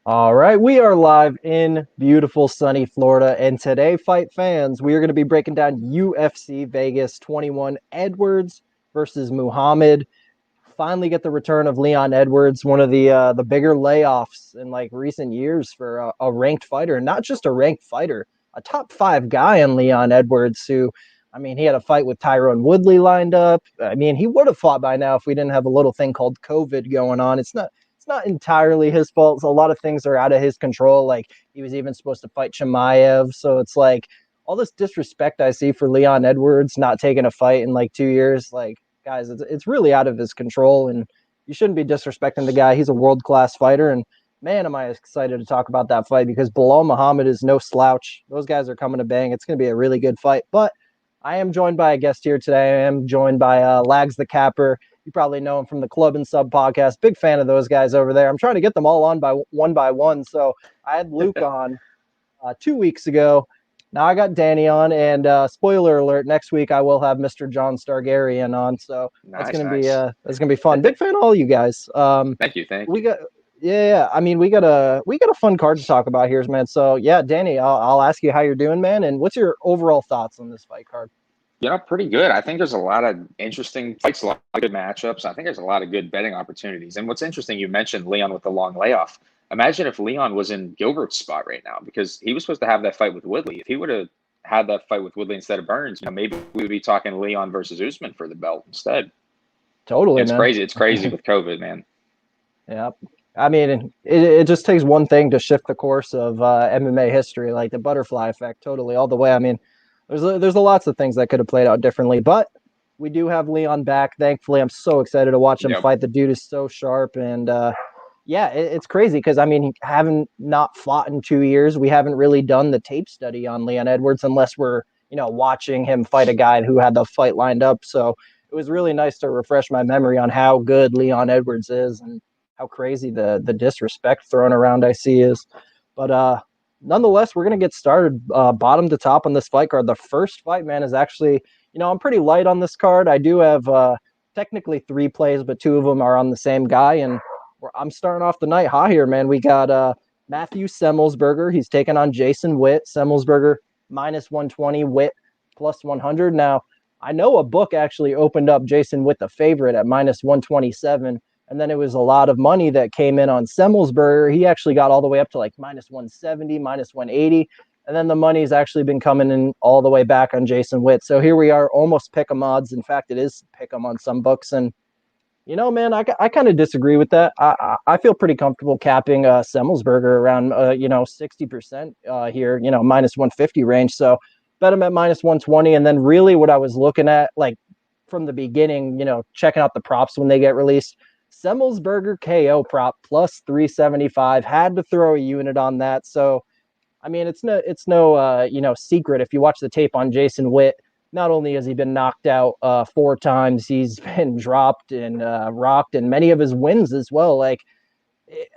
All right, we are live in beautiful sunny Florida, and today, fight fans, we are going to be breaking down UFC Vegas 21 Edwards versus Muhammad. Finally, get the return of Leon Edwards, one of the bigger layoffs in like recent years for a ranked fighter, and not just a ranked fighter, a top five guy in Leon Edwards. Who, I mean, he had a fight with Tyrone Woodley lined up. I mean, he would have fought by now if we didn't have a little thing called COVID going on. It's not entirely his fault. So a lot of things are out of his control. Like he was even supposed to fight Chimaev. So it's like all this disrespect I see for Leon Edwards not taking a fight in like 2 years. Like, guys, it's really out of his control. And you shouldn't be disrespecting the guy. He's a world-class fighter. And man, am I excited to talk about that fight because Bilal Muhammad is no slouch. Those guys are coming to bang. It's going to be a really good fight. But I am joined by a guest here today. I am joined by Lags the Capper. You probably know him from the Club and Sub podcast. Big fan of those guys over there. I'm trying to get them all on by one. So I had Luke on 2 weeks ago. Now I got Danny on, and spoiler alert: next week I will have Mr. John Stargarian on. So Nice, nice. that's gonna be fun. Big fan of all you guys. Thank you, thank We you. got yeah. I mean, we got a fun card to talk about here, man. So yeah, Danny, I'll ask you how you're doing, man, and what's your overall thoughts on this fight card? Pretty good. I think there's a lot of interesting fights, a lot of good matchups. I think there's a lot of good betting opportunities. And what's interesting, you mentioned Leon with the long layoff. Imagine if Leon was in Gilbert's spot right now because he was supposed to have that fight with Woodley. If he would have had that fight with Woodley instead of Burns, maybe we would be talking Leon versus Usman for the belt instead. Totally, It's man. crazy. It's crazy with COVID, man. Yeah. I mean, it just takes one thing to shift the course of MMA history, like the butterfly effect, totally, all the way. I mean, there's lots of things that could have played out differently, but we do have Leon back. Thankfully, I'm so excited to watch him Yep. fight. The dude is so sharp, and yeah, it's crazy because I mean, having not fought in 2 years, we haven't really done the tape study on Leon Edwards unless we're watching him fight a guy who had the fight lined up. So it was really nice to refresh my memory on how good Leon Edwards is and how crazy the disrespect thrown around I see is. But nonetheless, we're gonna get started bottom to top on this fight card. The first fight, man, is actually I'm pretty light on this card. I do have technically three plays, but two of them are on the same guy, and I'm starting off the night high here, man. We got Matthew Semmelsberger. He's taking on Jason Witt. Semmelsberger minus 120, Witt plus 100. Now, I know a book actually opened up Jason Witt the favorite at minus 127, and then it was a lot of money that came in on Semmelsberger. He actually got all the way up to like minus 170, minus 180. And then the money's actually been coming in all the way back on Jason Witt. So here we are, almost pick 'em odds. In fact, it is pick 'em on some books. And man, I kind of disagree with that. I feel pretty comfortable capping Semmelsberger around 60% here, minus 150 range. So bet him at minus 120. And then really what I was looking at, like from the beginning, checking out the props when they get released. Semmelsberger KO prop plus 375. Had to throw a unit on that. So I mean, it's no secret if you watch the tape on Jason Witt. Not only has he been knocked out 4 times, he's been dropped and rocked, and many of his wins as well. Like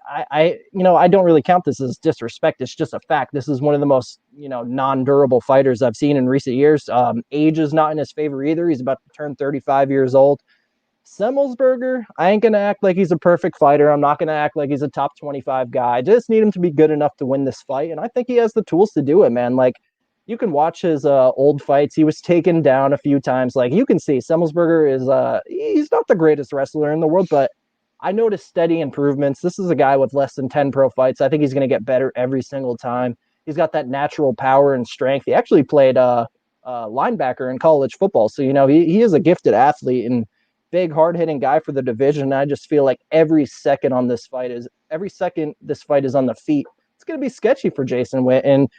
I don't really count this as disrespect. It's just a fact. This is one of the most non-durable fighters I've seen in recent years. Age is not in his favor either. He's about to turn 35 years old. Semmelsberger, I ain't going to act like he's a perfect fighter. I'm not going to act like he's a top 25 guy. I just need him to be good enough to win this fight. And I think he has the tools to do it, man. Like, you can watch his old fights. He was taken down a few times. Like, you can see Semmelsberger is, he's not the greatest wrestler in the world, but I noticed steady improvements. This is a guy with less than 10 pro fights. I think he's going to get better every single time. He's got that natural power and strength. He actually played linebacker in college football. So, he is a gifted athlete and big, hard-hitting guy for the division. I just feel like every second this fight is on the feet, it's going to be sketchy for Jason Witt. And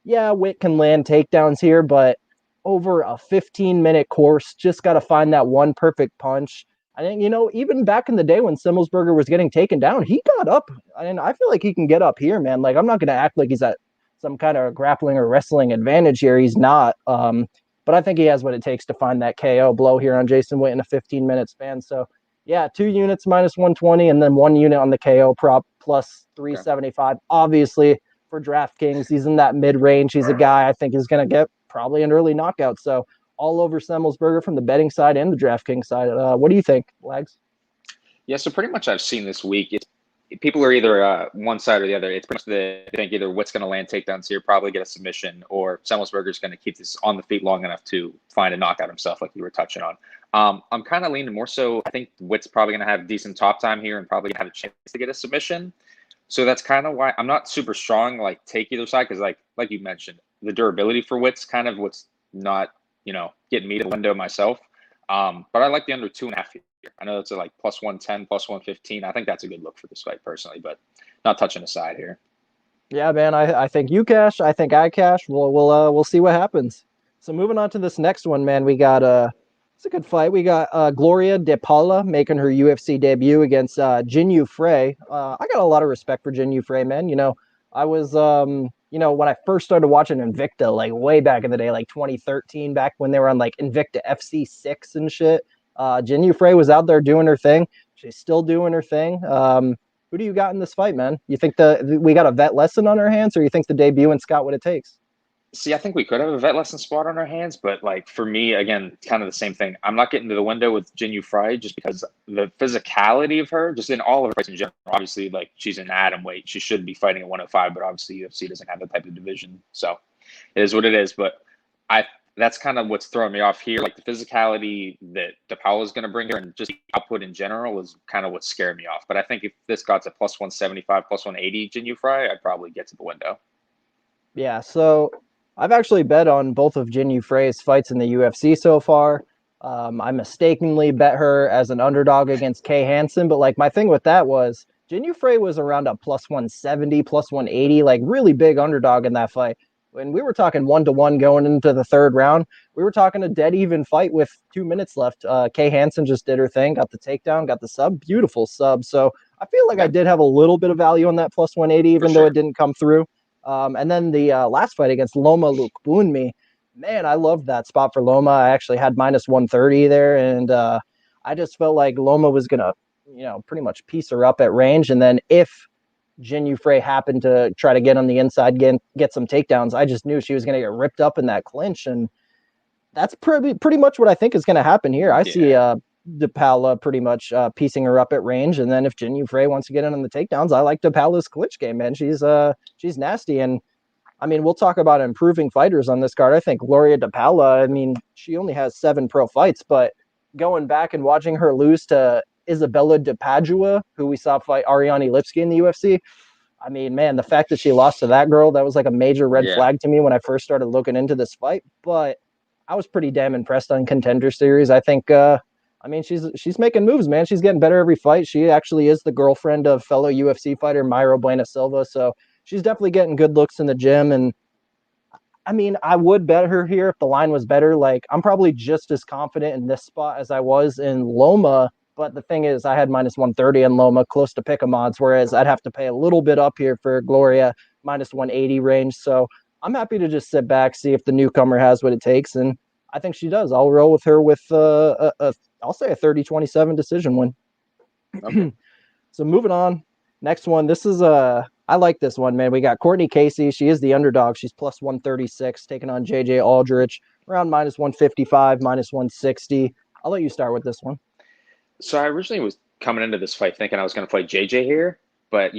yeah, Witt can land takedowns here, but over a 15-minute course, just got to find that one perfect punch. I think, even back in the day when Semmelsberger was getting taken down, he got up. And I feel like he can get up here, man. Like, I'm not going to act like he's at some kind of grappling or wrestling advantage here. He's not. But I think he has what it takes to find that KO blow here on Jason Witt in a 15-minute span. So, yeah, 2 units minus 120 and then 1 unit on the KO prop plus Okay. 375. Obviously, for Draftkings, he's in that mid-range. He's a guy I think is going to get probably an early knockout. So, all over Semmelsberger from the betting side and the Draftkings side. What do you think, Lags? Yeah, so pretty much I've seen this week. people are either one side or the other. It's pretty much they think either Witt's going to land takedowns here, probably get a submission, or Semelsberger's going to keep this on the feet long enough to find a knockout himself, like you were touching on. I'm kind of leaning more so. I think Witt's probably going to have decent top time here and probably going to have a chance to get a submission. So that's kind of why I'm not super strong, like take either side, because like you mentioned, the durability for Witt's kind of what's not, getting me to the window myself. But I like the under 2.5 here. I know it's like plus 110, plus 115. I think that's a good look for this fight personally, but not touching the side here. Yeah, man. I think you cash. I think I cash. We'll see what happens. So moving on to this next one, man. We got it's a good fight. We got Gloria De Paula making her UFC debut against Jinyu Frey. I got a lot of respect for Jinyu Frey, man. I was when I first started watching Invicta, like way back in the day, like 2013, back when they were on like Invicta FC6 and shit. Jinyu Frey was out there doing her thing. She's still doing her thing. Who do you got in this fight, man? You think we got a vet lesson on our hands, or you think the debut and Scott what it takes? See, I think we could have a vet lesson spot on our hands, but like for me, again, kind of the same thing. I'm not getting to the window with Jinyu Frey just because the physicality of her, just in all of her fights in general. Obviously, like she's an atom weight, she should be fighting at 105, but obviously UFC doesn't have that type of division, so it is what it is. But I that's kind of what's throwing me off here. Like the physicality that DePaula is going to bring her and just output in general is kind of what's scaring me off. But I think if this got to plus 175, plus 180 Jinyu Frey, I'd probably get to the window. Yeah, so I've actually bet on both of Jinyu Frey's fights in the UFC so far. I mistakenly bet her as an underdog against Kay Hansen, but like my thing with that was Jinyu Frey was around a plus 170, plus 180, like really big underdog in that fight. When we were talking 1-1 going into the third round, we were talking a dead even fight with 2 minutes left. Kay Hansen just did her thing, got the takedown, got the sub, beautiful sub. So I feel like I did have a little bit of value on that plus 180, even though it didn't come through. And then the last fight against Loma Lukbunmi, man, I loved that spot for Loma. I actually had minus 130 there, and I just felt like Loma was going to, pretty much piece her up at range. And then if Jinyu Frey happened to try to get on the inside, get some takedowns, I just knew she was going to get ripped up in that clinch. And that's pretty much what I think is going to happen here. I see DePaula pretty much piecing her up at range, and then if Jinyu Frey wants to get in on the takedowns, I like DePaula's clinch game, man. She's nasty, and I mean, we'll talk about improving fighters on this card. I think Gloria DePaula, I mean, she only has 7 pro fights, but going back and watching her lose to Isabella de Padua, who we saw fight Ariane Lipski in the UFC, I mean, man, the fact that she lost to that girl, that was like a major red flag to me when I first started looking into this fight. But I was pretty damn impressed on Contender Series. I think I mean, she's making moves, man. She's getting better every fight. She actually is the girlfriend of fellow UFC fighter Mayra Buena Silva, so she's definitely getting good looks in the gym. And I mean, I would bet her here if the line was better. Like, I'm probably just as confident in this spot as I was in Loma. But the thing is, I had minus 130 in Loma, close to pick 'em odds, whereas I'd have to pay a little bit up here for Gloria, minus 180 range. So I'm happy to just sit back, see if the newcomer has what it takes, and I think she does. I'll roll with her with I'll say a 30-27 decision win. Okay. So moving on. Next one. This is I like this one, man. We got Courtney Casey. She is the underdog. She's plus 136, taking on JJ Aldrich, around minus 155, minus 160. I'll let you start with this one. So I originally was coming into this fight thinking I was going to play JJ here, but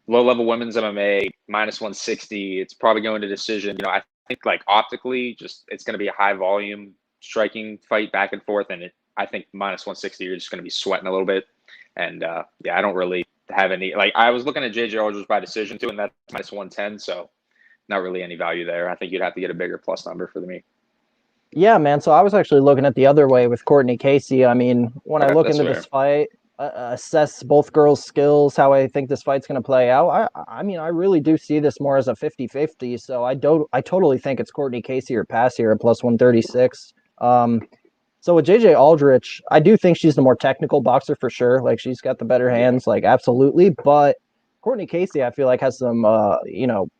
low-level women's MMA, minus 160, it's probably going to decision. I think like optically, just it's going to be a high volume striking fight back and forth, and I think minus 160, you're just going to be sweating a little bit. And I don't really have any, like I was looking at JJ Aldrich by decision too, and that's minus 110, so not really any value there. I think you'd have to get a bigger plus number for me. Yeah, man. So I was actually looking at the other way with Courtney Casey. I mean, when I look into this fight, assess both girls' skills, how I think this fight's going to play out. I mean, I really do see this more as a 50-50. So I totally think it's Courtney Casey or pass here at plus 136. So with JJ Aldrich, I do think she's the more technical boxer for sure. Like she's got the better hands, like absolutely. But Courtney Casey, I feel like has some,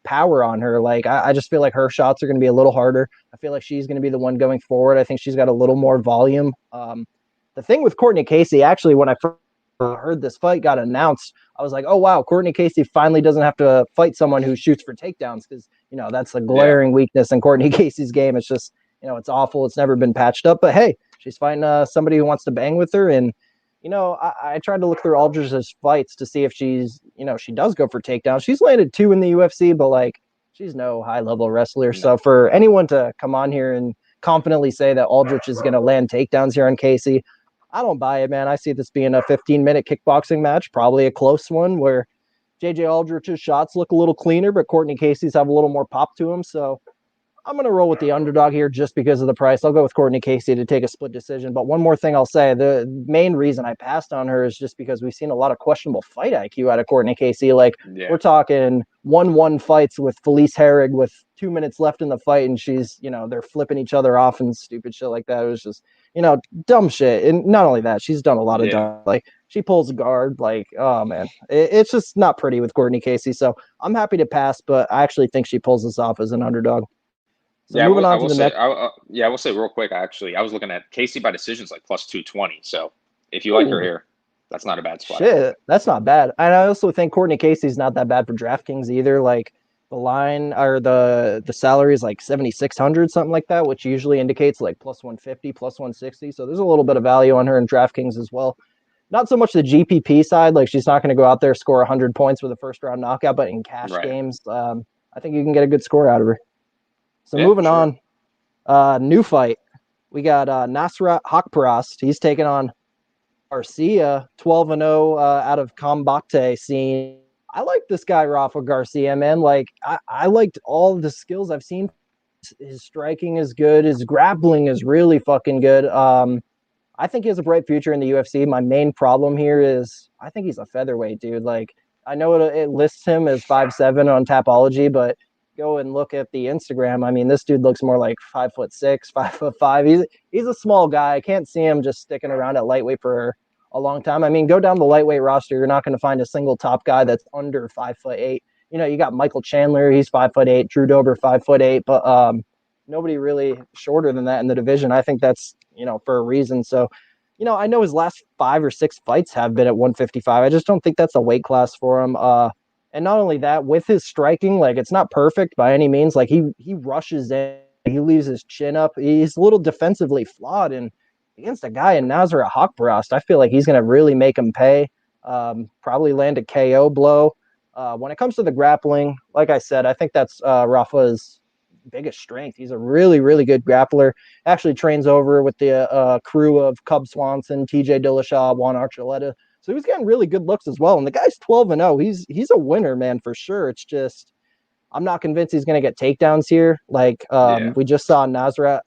power on her. Like I just feel like her shots are going to be a little harder. I feel like she's going to be the one going forward. I think she's got a little more volume. The thing with Courtney Casey, actually, when I first heard this fight got announced, I was like, oh, wow, Courtney Casey finally doesn't have to fight someone who shoots for takedowns because, that's the glaring weakness in Courtney Casey's game. It's just, it's awful. It's never been patched up. But, hey, she's fighting somebody who wants to bang with her. And, I tried to look through Aldridge's fights to see if she does go for takedowns. She's landed 2 in the UFC, but like she's no high level wrestler. No. So for anyone to come on here and confidently say that Aldridge is going to land takedowns here on Casey, I don't buy it, man. I see this being a 15-minute kickboxing match, probably a close one where JJ Aldrich's shots look a little cleaner, but Courtney Casey's have a little more pop to them. So I'm going to roll with the underdog here just because of the price. I'll go with Courtney Casey to take a split decision. But one more thing I'll say, the main reason I passed on her is just because we've seen a lot of questionable fight IQ out of Courtney Casey. Like we're talking 1-1 fights with Felice Herrig with 2 minutes left in the fight. And she's, they're flipping each other off and stupid shit like that. It was just, dumb shit. And not only that, she's done a lot of dumb, like she pulls guard. Like, oh man, it's just not pretty with Courtney Casey. So I'm happy to pass, but I actually think she pulls this off as an underdog. So moving on to the next. I will say real quick. Actually, I was looking at Casey by decisions like plus 220. So if you like her here, that's not a bad spot. Shit, that's not bad. And I also think Courtney Casey's not that bad for DraftKings either. Like the line or the salary is like 7,600, something like that, which usually indicates like plus 150, plus 160. So there's a little bit of value on her in DraftKings as well. Not so much the GPP side. Like she's not going to go out there score 100 points with a first round knockout, but in cash games, I think you can get a good score out of her. So moving on, new fight. We got Nasrat Haqparast. He's taking on Garcia, 12-0 out of Combate scene. I like this guy, Rafa Garcia, man. Like, I liked all the skills I've seen. His striking is good. His grappling is really fucking good. I think he has a bright future in the UFC. My main problem here is I think he's a featherweight, dude. Like, I know it lists him as 5'7" on Tapology, but go and look at the Instagram. I mean, this dude looks more like 5'6", 5'5". He's a small guy. I can't see him just sticking around at lightweight for a long time. I mean, go down the lightweight roster. You're not going to find a single top guy that's under 5'8". You got Michael Chandler. He's 5'8". Drew Dober 5'8". But nobody really shorter than that in the division. I think that's for a reason. So, I know his last 5 or 6 fights have been at 155. I just don't think that's a weight class for him. And not only that, with his striking, like it's not perfect by any means. Like he rushes in, he leaves his chin up. He's a little defensively flawed. And against a guy in Nasrat Haqparast, I feel like he's going to really make him pay. Probably land a KO blow. When it comes to the grappling, like I said, I think that's Rafa's biggest strength. He's a really, really good grappler. Actually trains over with the crew of Cub Swanson, TJ Dillashaw, Juan Archuleta. So he was getting really good looks as well. And the guy's 12-0. He's a winner, man, for sure. It's just I'm not convinced he's going to get takedowns here. Like we just saw Nasrat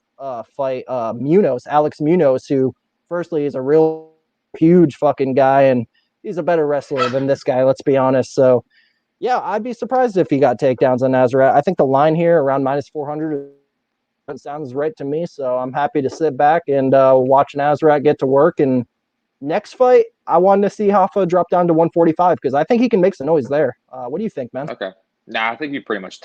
fight Alex Munoz, who firstly is a real huge fucking guy, and he's a better wrestler than this guy, let's be honest. So, yeah, I'd be surprised if he got takedowns on Nasrat. I think the line here around minus 400 sounds right to me. So I'm happy to sit back and watch Nasrat get to work. And next fight, I wanted to see Hoffa drop down to 145 because I think he can make some noise there. What do you think, man? Okay. I think you pretty much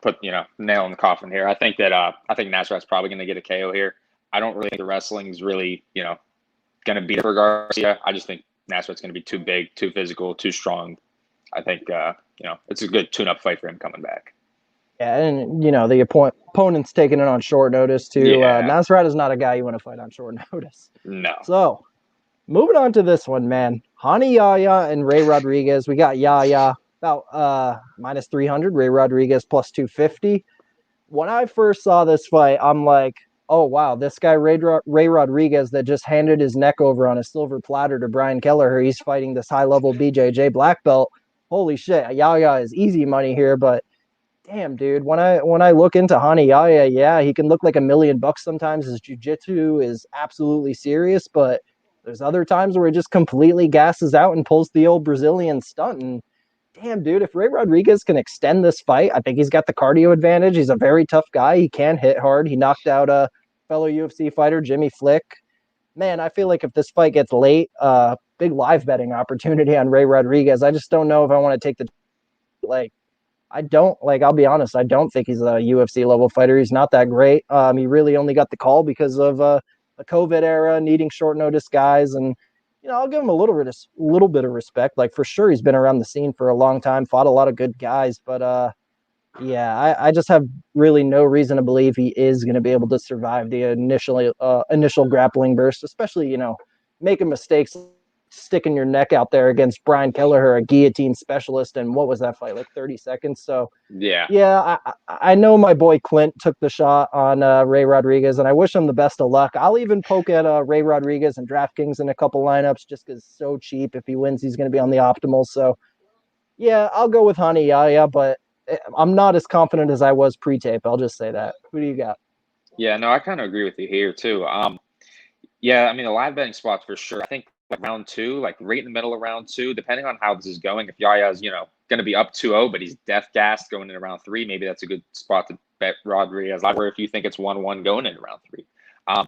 put nail in the coffin here. I think that I think Nasrat's probably going to get a KO here. I don't really think the wrestling is really going to beat it for Garcia. I just think Nasrat's going to be too big, too physical, too strong. I think it's a good tune-up fight for him coming back. Yeah, and the opponent's taking it on short notice too. Yeah. Nasrat is not a guy you want to fight on short notice. No. So moving on to this one, man. Hani Yahya and Ray Rodriguez. We got Yahya about minus 300, Ray Rodriguez plus 250. When I first saw this fight, I'm like, oh, wow, this guy, Ray Rodriguez, that just handed his neck over on a silver platter to Brian Kelleher, he's fighting this high-level BJJ black belt. Holy shit, Yahya is easy money here, but damn, dude, when I look into Hani Yahya, yeah, he can look like $1 million sometimes. His jiu-jitsu is absolutely serious, but there's other times where he just completely gasses out and pulls the old Brazilian stunt. And damn, dude, if Ray Rodriguez can extend this fight, I think he's got the cardio advantage. He's a very tough guy. He can hit hard. He knocked out a fellow UFC fighter, Jimmy Flick. Man, I feel like if this fight gets late, big live betting opportunity on Ray Rodriguez. I just don't know if I want to take I'll be honest, I don't think he's a UFC level fighter. He's not that great. He really only got the call because of the COVID era, needing short notice guys. And, I'll give him a little bit of respect. Like, for sure, he's been around the scene for a long time, fought a lot of good guys. But, yeah, I just have really no reason to believe he is going to be able to survive the initial grappling burst, especially, making mistakes sticking your neck out there against Brian Kelleher, a guillotine specialist, and what was that fight, like 30 seconds? So Yeah. yeah, I know my boy Clint took the shot on Ray Rodriguez, and I wish him the best of luck. I'll even poke at Ray Rodriguez and Draftkings in a couple lineups just because it's so cheap. If he wins, he's going to be on the optimal. So yeah, I'll go with Hani Yahya, but I'm not as confident as I was pre-tape. I'll just say that. Who do you got? Yeah, no, I kind of agree with you here too. Yeah, I mean, the live betting spots for sure. I think like round two, like right in the middle of round two, depending on how this is going. If Yaya's, going to be up 2-0, but he's death gassed going into round three, maybe that's a good spot to bet Rodriguez. Or if you think it's 1-1 going into round three. Um,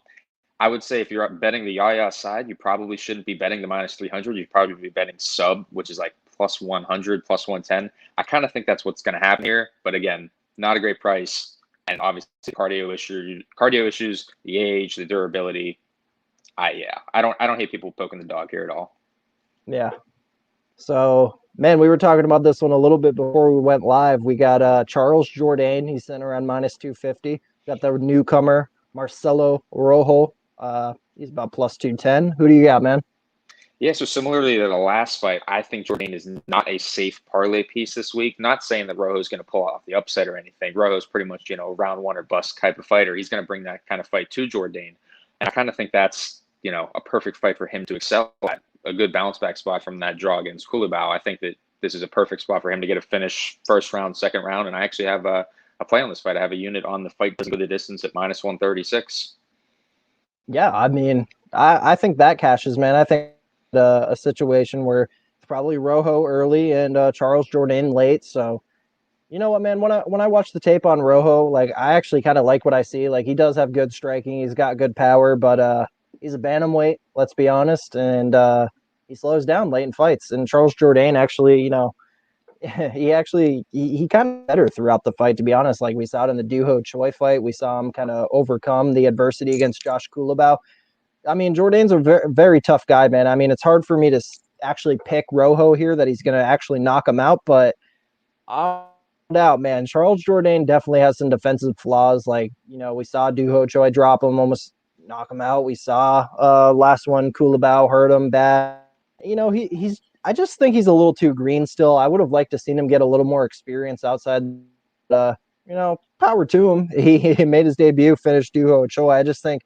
I would say if you're betting the Yaya side, you probably shouldn't be betting the minus 300. You'd probably be betting sub, which is like plus 100, plus 110. I kind of think that's what's going to happen here. But again, not a great price. And obviously cardio issues, the age, the durability. I don't hate people poking the dog here at all. Yeah. So, man, we were talking about this one a little bit before we went live. We got Charles Jourdain. He's sitting around minus 250. Got the newcomer, Marcelo Rojo. He's about plus 210. Who do you got, man? Yeah, so similarly to the last fight, I think Jourdain is not a safe parlay piece this week. Not saying that Rojo's going to pull off the upset or anything. Rojo's pretty much, round one or bust type of fighter. He's going to bring that kind of fight to Jourdain. And I kind of think that's, a perfect fight for him to excel at. A good bounce back spot from that draw against Kulabau. I think that this is a perfect spot for him to get a finish first round, second round. And I actually have a play on this fight. I have a unit on the fight doesn't go the distance at minus 136. Yeah, I mean, I think that cashes, man. I think a situation where it's probably Rojo early and Charles Jourdain late. So, you know what, man? When I watch the tape on Rojo, like I actually kind of like what I see. Like he does have good striking, he's got good power, but he's a bantamweight. Let's be honest, and he slows down late in fights. And Charles Jourdain actually, he kind of better throughout the fight. To be honest, like we saw it in the Duho Choi fight, we saw him kind of overcome the adversity against Josh Kulabau. I mean, Jourdain's a very, very tough guy, man. I mean, it's hard for me to actually pick Rojo here that he's going to actually knock him out, but I out, man. Charles Jourdain definitely has some defensive flaws. Like, we saw Duho Choi drop him, almost knock him out. We saw last one, Kulabau hurt him bad. He's I just think he's a little too green still. I would have liked to seen him get a little more experience outside. Power to him. He made his debut, finished Duho Choi. I just think,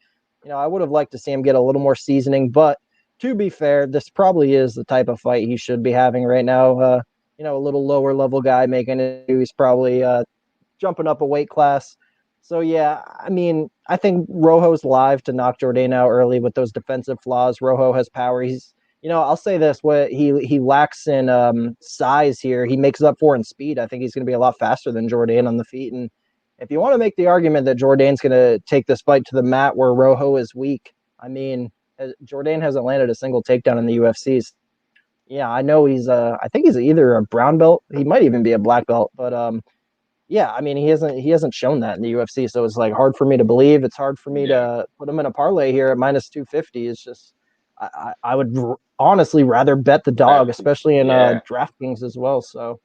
I would have liked to see him get a little more seasoning. But to be fair, this probably is the type of fight he should be having right now. A little lower level guy making it. He's probably jumping up a weight class. So, yeah, I mean, I think Rojo's live to knock Jourdain out early with those defensive flaws. Rojo has power. He's, I'll say this, what he lacks in size here, he makes up for in speed. I think he's going to be a lot faster than Jourdain on the feet. And if you want to make the argument that Jourdain's going to take this fight to the mat where Rojo is weak, I mean, Jourdain hasn't landed a single takedown in the UFC. Yeah, I know I think he's either a brown belt. He might even be a black belt, but yeah, I mean, he hasn't shown that in the UFC, so it's like hard for me to believe. It's hard for me to put him in a parlay here at minus 250. It's just I would honestly rather bet the dog, especially in DraftKings as well. So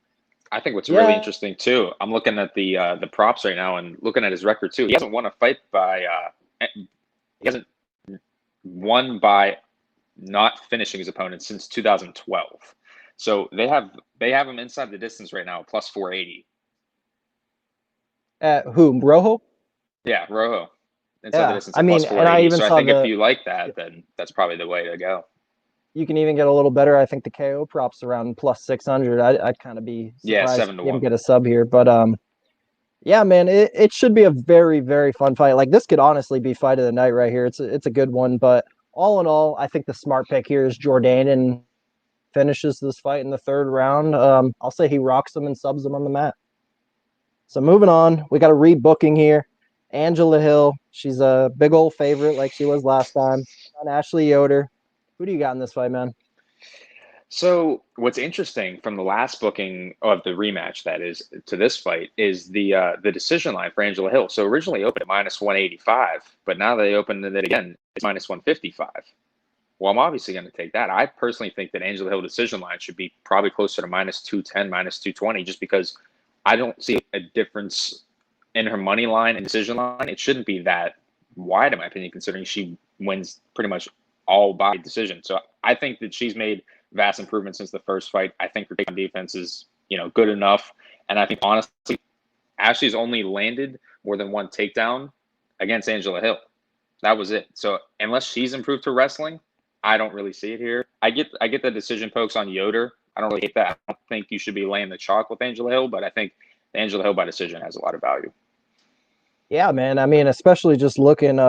I think what's really interesting too, I'm looking at the props right now and looking at his record too. He hasn't won a fight he hasn't won by not finishing his opponent since 2012. So they have him inside the distance right now, plus 480. Who, Rojo? Yeah, Rojo. Inside the distance, I mean, plus 480. and I even so saw I think if you like that, then that's probably the way to go. You can even get a little better. I think the KO props around plus 600. I'd kind of be surprised to get a sub here, but yeah, man, it should be a very, very fun fight. Like this could honestly be fight of the night right here. It's a good one, but all in all, I think the smart pick here is Jourdain and finishes this fight in the third round. I'll say he rocks them and subs them on the mat. So moving on, we got a rebooking here. Angela Hill, she's a big old favorite like she was last time. On Ashley Yoder. Who do you got in this fight, man? So what's interesting from the last booking of the rematch, that is, to this fight, is the decision line for Angela Hill. So originally opened at minus 185, but now they opened it again, it's minus 155. Well, I'm obviously going to take that. I personally think that Angela Hill decision line should be probably closer to minus 210, minus 220, just because I don't see a difference in her money line and decision line. It shouldn't be that wide, in my opinion, considering she wins pretty much all by decision. So I think that she's made vast improvements since the first fight. I think her takedown defense is, good enough. And I think honestly, Ashley's only landed more than one takedown against Angela Hill. That was it. So unless she's improved her wrestling, I don't really see it here. I get the decision pokes on Yoder. I don't really hate that. I don't think you should be laying the chalk with Angela Hill, but I think Angela Hill by decision has a lot of value. Yeah, man. I mean, especially just looking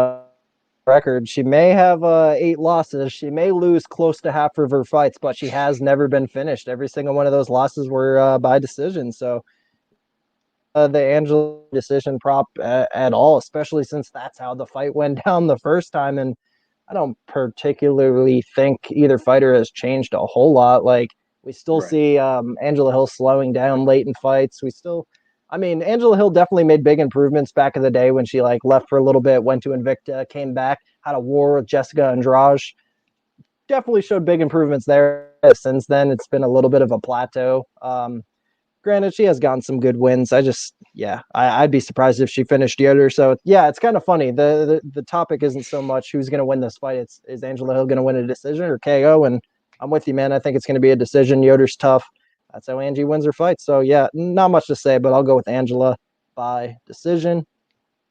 record, she may have 8 losses. She may lose close to half of her fights, but she has never been finished. Every single one of those losses were by decision. So the Angela decision prop at all, especially since that's how the fight went down the first time. And I don't particularly think either fighter has changed a whole lot. Like we still Right. see Angela Hill slowing down late in fights. I mean, Angela Hill definitely made big improvements back in the day when she like left for a little bit, went to Invicta, came back, had a war with Jessica Andrade. Definitely showed big improvements there. Since then, it's been a little bit of a plateau. Granted, she has gotten some good wins. I'd be surprised if she finished Yoder. So yeah, it's kind of funny. The topic isn't so much who's going to win this fight. It's is Angela Hill going to win a decision or KO? And I'm with you, man. I think it's going to be a decision. Yoder's tough. That's how Angie wins her fight. So yeah, not much to say, but I'll go with Angela by decision.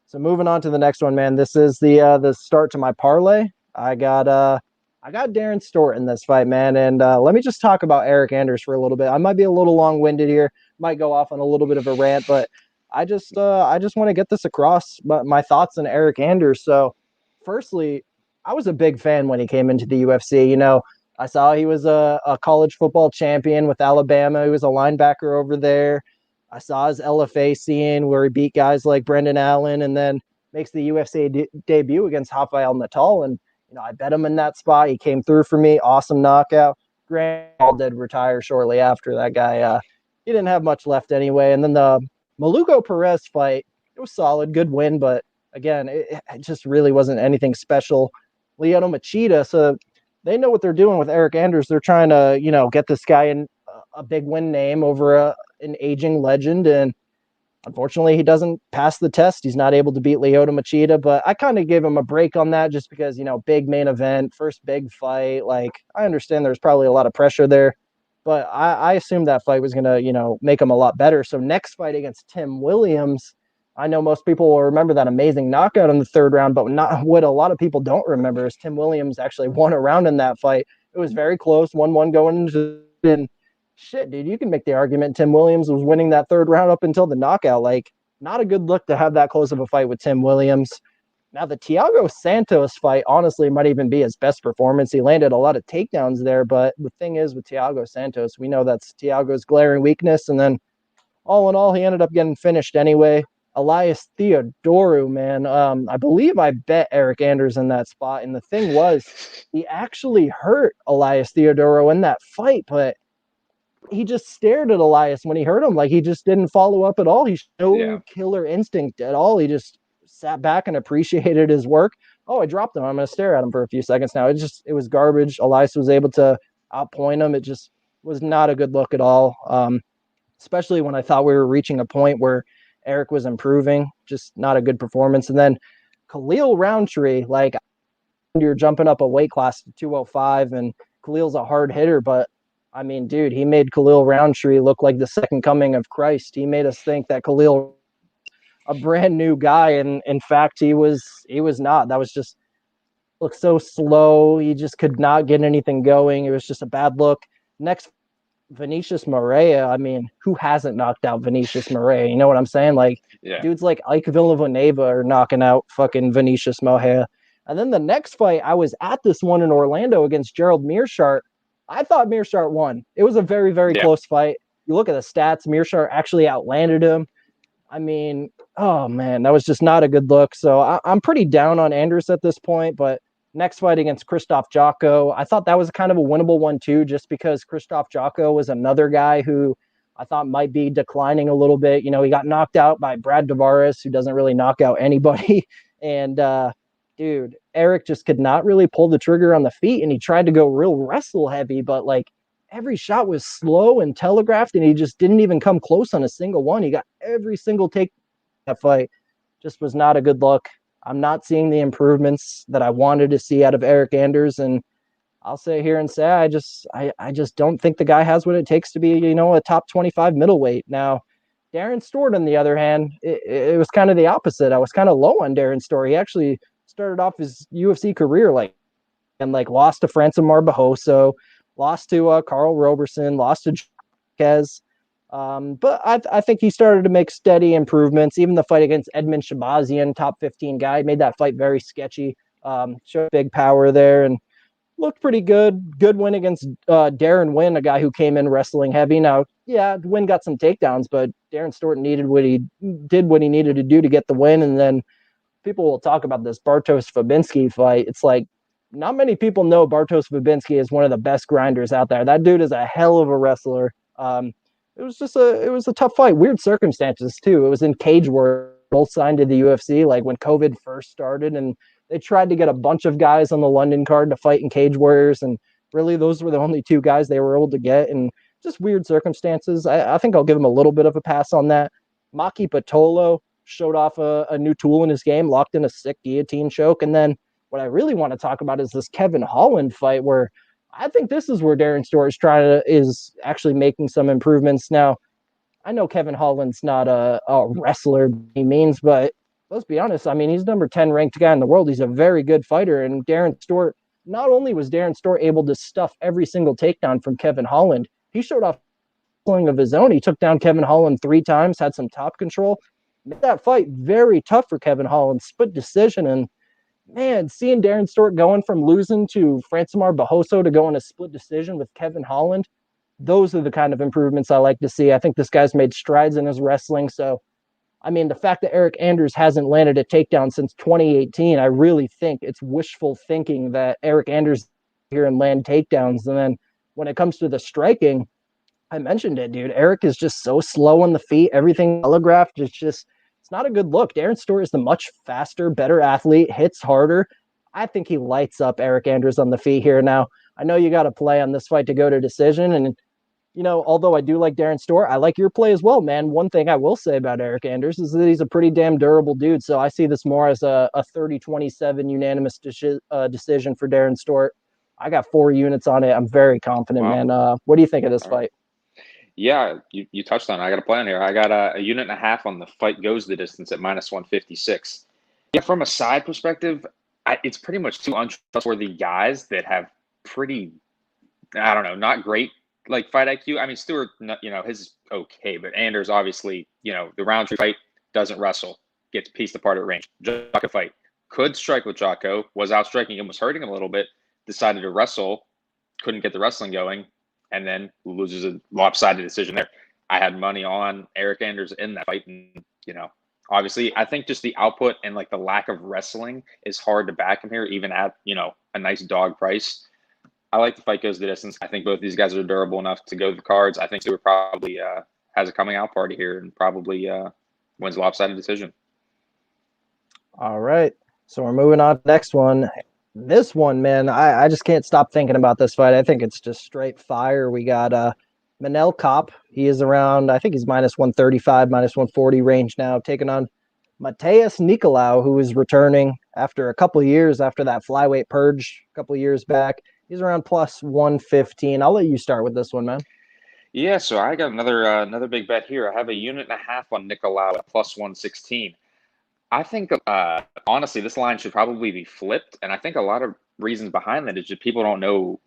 So moving on to the next one, man. This is the start to my parlay. I got Darren Stewart in this fight, man. And let me just talk about Eric Anders for a little bit. I might be a little long winded here, might go off on a little bit of a rant, but I just want to get this across. My thoughts on Eric Anders. So, firstly, I was a big fan when he came into the UFC. I saw he was a college football champion with Alabama. He was a linebacker over there. I saw his LFA scene where he beat guys like Brendan Allen and then makes the UFC debut against Rafael Natal. And I bet him in that spot. He came through for me. Awesome knockout. Grant did retire shortly after. That guy, he didn't have much left anyway. And then the Maluko Perez fight, it was solid, good win, but again, it just really wasn't anything special. Lyoto Machida, so they know what they're doing with Eric Anders. They're trying to, get this guy in a big win name over an aging legend, and unfortunately, he doesn't pass the test. He's not able to beat Lyoto Machida, but I kind of gave him a break on that just because, big main event, first big fight. Like, I understand there's probably a lot of pressure there, but I assumed that fight was going to, make him a lot better. So next fight against Tim Williams, I know most people will remember that amazing knockout in the third round, but not what a lot of people don't remember is Tim Williams actually won a round in that fight. It was very close, 1-1 going into and shit, dude, you can make the argument Tim Williams was winning that third round up until the knockout. Like, not a good look to have that close of a fight with Tim Williams. Now, the Thiago Santos fight, honestly, might even be his best performance. He landed a lot of takedowns there, but the thing is with Thiago Santos, we know that's Thiago's glaring weakness. And then, all in all, he ended up getting finished anyway. Elias Theodorou, man, I believe I bet Eric Anders in that spot. And the thing was, he actually hurt Elias Theodorou in that fight, but he just stared at Elias when he hurt him. Like he just didn't follow up at all. He showed killer instinct at all. He just sat back and appreciated his work. Oh, I dropped him. I'm going to stare at him for a few seconds now. It was garbage. Elias was able to outpoint him. It just was not a good look at all. Especially when I thought we were reaching a point where Eric was improving, just not a good performance. And then Khalil Roundtree, like you're jumping up a weight class to 205 and Khalil's a hard hitter, but I mean, dude, he made Khalil Roundtree look like the second coming of Christ. He made us think that Khalil a brand new guy, and in fact, he was not. That was just looked so slow. He just could not get anything going. It was just a bad look. Next, Vinicius Moreira. I mean, who hasn't knocked out Vinicius Moreira? You know what I'm saying? Like, dudes like Ike Villanueva are knocking out fucking Vinicius Moreira. And then the next fight, I was at this one in Orlando against Gerald Meerschaert. I thought Meerschaert won. It was a very, very close fight. You look at the stats, Meerschaert actually outlanded him. I mean, oh man, that was just not a good look. So I'm pretty down on Anders at this point, but next fight against Krzysztof Jotko, I thought that was kind of a winnable one too, just because Krzysztof Jotko was another guy who I thought might be declining a little bit. He got knocked out by Brad Tavares, who doesn't really knock out anybody. And dude, Eric just could not really pull the trigger on the feet, and he tried to go real wrestle heavy, but like every shot was slow and telegraphed, and he just didn't even come close on a single one. He got every single take that fight. Just was not a good look. I'm not seeing the improvements that I wanted to see out of Eric Anders, and I'll sit here and say I just don't think the guy has what it takes to be, a top 25 middleweight. Now, Darren Stewart, on the other hand, it was kind of the opposite. I was kind of low on Darren Stewart. He actually started off his UFC career lost to Francimar Barroso, lost to Carl Roberson, lost to Quez. But I think he started to make steady improvements. Even the fight against Edmund Shabazian, top 15 guy, made that fight very sketchy. Showed big power there and looked pretty good. Good win against Darren Wynn, a guy who came in wrestling heavy. Now, yeah, Wynn got some takedowns, but Darren Stewart what he needed to do to get the win. And then people will talk about this Bartosz Fabinski fight. It's like not many people know Bartosz Fabinski is one of the best grinders out there. That dude is a hell of a wrestler. It was a tough fight. Weird circumstances too. It was in Cage Warriors, both signed to the UFC like when COVID first started, and they tried to get a bunch of guys on the London card to fight in Cage Warriors, and really those were the only two guys they were able to get, and just weird circumstances. I think I'll give him a little bit of a pass on that. Maki Patolo showed off a new tool in his game, locked in a sick guillotine choke, and then what I really want to talk about is this Kevin Holland fight where I think this is where Darren Stewart is actually making some improvements. Now, I know Kevin Holland's not a wrestler by any means, but let's be honest. I mean, he's number 10 ranked guy in the world. He's a very good fighter. And Darren Stewart, not only was Darren Stewart able to stuff every single takedown from Kevin Holland, he showed off pulling of his own. He took down Kevin Holland 3 times, had some top control, made that fight very tough for Kevin Holland, split decision. And man, seeing Darren Stewart going from losing to Francimar Barroso to going a split decision with Kevin Holland, those are the kind of improvements I like to see. I think this guy's made strides in his wrestling. So, I mean, the fact that Eric Anders hasn't landed a takedown since 2018, I really think it's wishful thinking that Eric Anders here and land takedowns. And then when it comes to the striking, I mentioned it, dude. Eric is just so slow on the feet. Everything telegraphed. It's not a good look. Darren Stewart is the much faster, better athlete, hits harder. I think he lights up Eric Anders on the feet here. Now, I know you got to play on this fight to go to decision. And, although I do like Darren Stewart, I like your play as well, man. One thing I will say about Eric Anders is that he's a pretty damn durable dude. So I see this more as a 30-27 unanimous decision for Darren Stewart. I got 4 units on it. I'm very confident, Wow. man. What do you think of this fight? Yeah, you touched on it. I got a plan here. I got a unit and a half on the fight goes the distance at -156. Yeah, from a side perspective, it's pretty much 2 untrustworthy guys that have pretty, I don't know, not great like fight IQ. I mean, Stewart, his okay, but Anders obviously, the Roundtree fight doesn't wrestle, gets pieced apart at range. Jocko fight could strike with Jocko, was out striking him, was hurting him a little bit, decided to wrestle, couldn't get the wrestling going, and then loses a lopsided decision there. I had money on Eric Anders in that fight, and obviously, I think just the output and like the lack of wrestling is hard to back him here, even at a nice dog price. I like the fight goes the distance. I think both these guys are durable enough to go to the cards. I think Stewart probably has a coming out party here and probably wins a lopsided decision. All right. So we're moving on to the next one. This one, man, I just can't stop thinking about this fight. I think it's just straight fire. We got Manel Kopp. He is around, I think he's -135, -140 range now, taking on Mateus Nicolau, who is returning after a couple of years after that flyweight purge a couple of years back. He's around +115. I'll let you start with this one, man. Yeah, so I got another big bet here. I have a unit and a half on Nicolau at +116. I think, honestly, this line should probably be flipped, and I think a lot of reasons behind that is just people don't know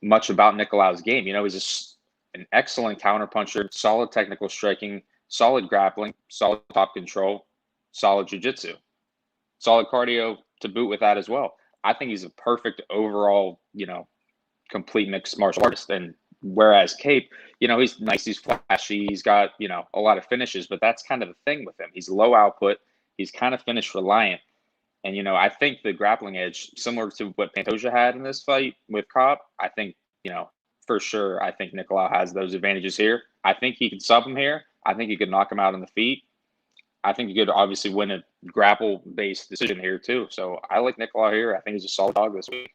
much about Nicolau's game. He's an excellent counterpuncher, solid technical striking, solid grappling, solid top control, solid jiu-jitsu, solid cardio to boot with that as well. I think he's a perfect overall, complete mixed martial artist. And whereas Cape, he's nice, he's flashy, he's got, a lot of finishes, but that's kind of the thing with him. He's low output. He's kind of finish reliant. And, I think the grappling edge, similar to what Pantoja had in this fight with Cobb, I think, for sure, I think Nicolau has those advantages here. I think he could sub him here. I think he could knock him out on the feet. I think he could obviously win a grapple-based decision here, too. So I like Nicolau here. I think he's a solid dog this week.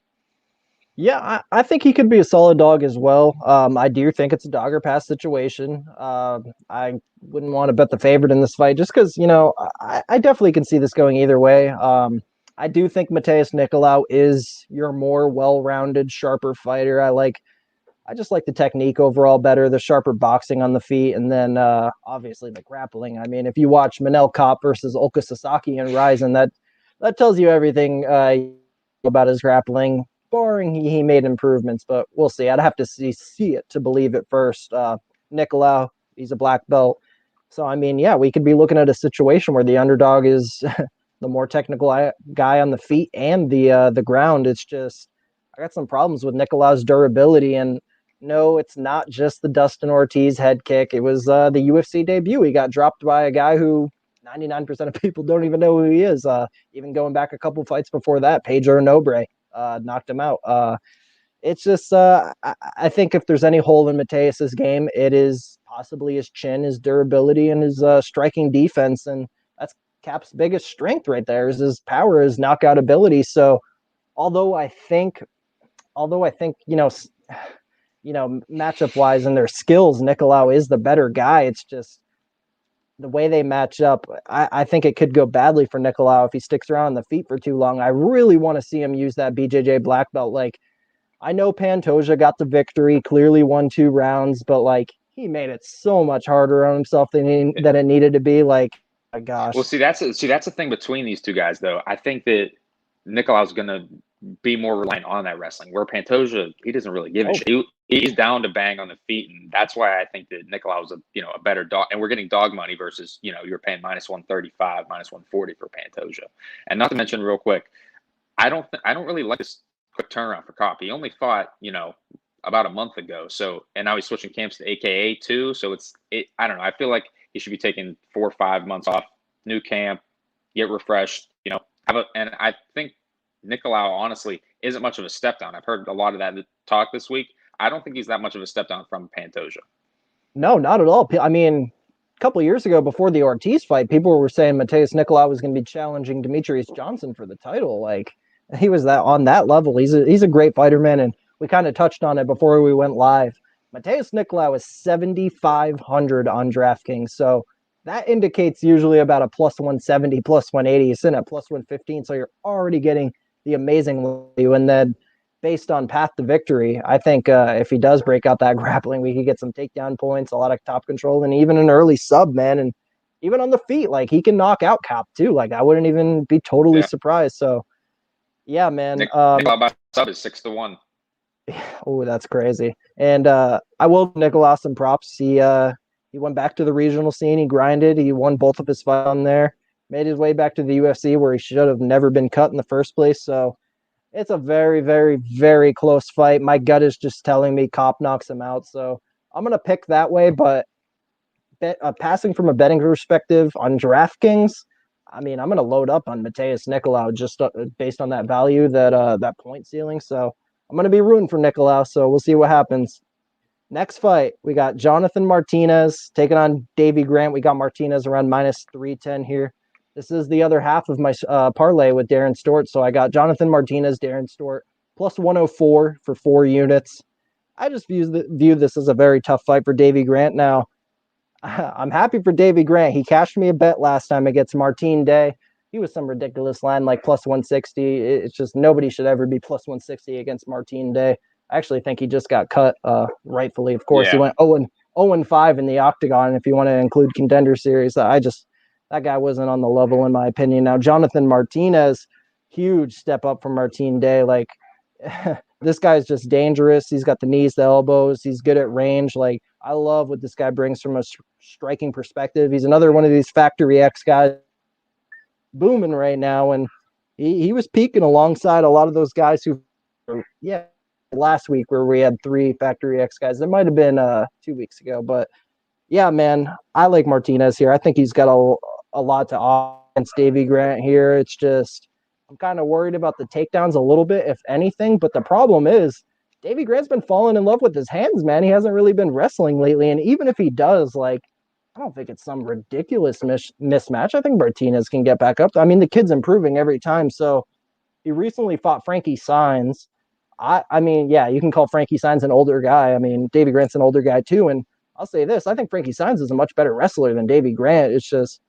Yeah, I think he could be a solid dog as well. I do think it's a dog or pass situation. I wouldn't want to bet the favorite in this fight just because, I definitely can see this going either way. I do think Mateus Nicolau is your more well-rounded, sharper fighter. I just like the technique overall better, the sharper boxing on the feet, and then obviously the grappling. I mean, if you watch Manel Kopp versus Ulka Sasaki and Ryzen, that tells you everything about his grappling. Barring he made improvements, but we'll see. I'd have to see it to believe it first. Nicolau, he's a black belt, so I mean, yeah, we could be looking at a situation where the underdog is the more technical guy on the feet and the ground. It's just I got some problems with Nicolau's durability, and no, it's not just the Dustin Ortiz head kick. It was the UFC debut. He got dropped by a guy who 99% of people don't even know who he is. Even going back a couple fights before that, Pedro Nobre knocked him out. It's just I think if there's any hole in Mateus's game, it is possibly his chin, his durability, and his striking defense, and that's Cap's biggest strength right there is his power, his knockout ability. So although I think, matchup wise and their skills, Nicolau is the better guy. It's just the way they match up. I think it could go badly for Nicolau if he sticks around on the feet for too long. I really want to see him use that BJJ black belt. Like, I know Pantoja got the victory, clearly won 2 rounds, but like he made it so much harder on himself than it needed to be. Like, my Well, gosh. that's the thing between these two guys, though. I think that Nikolau's going to be more reliant on that wrestling, where Pantoja, he doesn't really give a Oh, shit. He's down to bang on the feet, and that's why I think that Nikolau's a better dog. And we're getting dog money versus you're paying -135, -140 for Pantoja. And not to mention, real quick, I don't really like this quick turnaround for Kopp. He only fought about a month ago, so and now he's switching camps to AKA too. So I don't know. I feel like he should be taking 4 or 5 months off, new camp, get refreshed. And I think Nicolau honestly isn't much of a step down. I've heard a lot of that talk this week. I don't think he's that much of a step down from Pantoja. no, not at all. I mean, a couple of years ago, before the Ortiz fight, people were saying Mateus Nicolau was going to be challenging Demetrius Johnson for the title. Like, he was that on that level. He's a great fighter, man. And we kind of touched on it before we went live. Mateus Nicolau is 7,500 on DraftKings, so that indicates usually about a +170, +180. It's in at +115, so you're already getting the amazing value. And then based on path to victory, I think if he does break out that grappling, we could get some takedown points, a lot of top control, and even an early sub, man. And even on the feet, like he can knock out Cap too. Like I wouldn't even be totally Yeah, surprised. So yeah, man. Nicolau by sub is 6-1. Oh, that's crazy. And I will give Nicolas some props. He went back to the regional scene. He grinded. He won both of his fights on there. Made his way back to the UFC where he should have never been cut in the first place. So it's a very, very, very close fight. My gut is just telling me Kopp knocks him out. So I'm gonna pick that way. But passing from a betting perspective on DraftKings, I mean, I'm gonna load up on Mateus Nicolau just based on that value, that point ceiling. So I'm gonna be rooting for Nicolau. So we'll see what happens. Next fight, we got Jonathan Martinez taking on Davey Grant. We got Martinez around -310 here. This is the other half of my parlay with Darren Stewart. So I got Jonathan Martinez, Darren Stewart, +104 for 4 units. I just view this as a very tough fight for Davey Grant. Now, I'm happy for Davey Grant. He cashed me a bet last time against Martin Day. He was some ridiculous line like +160. It's just nobody should ever be +160 against Martin Day. I actually think he just got cut, rightfully. Of course, he Yeah, went 0-5 in the octagon. If you want to include contender series, that guy wasn't on the level in my opinion. Now Jonathan Martinez, huge step up from Martin Day. Like this guy's just dangerous. He's got the knees, the elbows. He's good at range. Like I love what this guy brings from a striking perspective. He's another one of these Factory X guys booming right now, and he was peaking alongside a lot of those guys who, yeah, last week where we had 3 Factory X guys. It might have been 2 weeks ago, but yeah, man, I like Martinez here. I think he's got a lot to offer against Davey Grant here. It's just I'm kind of worried about the takedowns a little bit, if anything. But the problem is Davey Grant's been falling in love with his hands, man. He hasn't really been wrestling lately, and even if he does, like I don't think it's some ridiculous mismatch. I think Martinez can get back up. I mean, the kid's improving every time. So he recently fought Frankie Saenz. I mean, yeah, you can call Frankie Saenz an older guy. I mean, Davey Grant's an older guy too. And I'll say this: I think Frankie Saenz is a much better wrestler than Davey Grant. It's just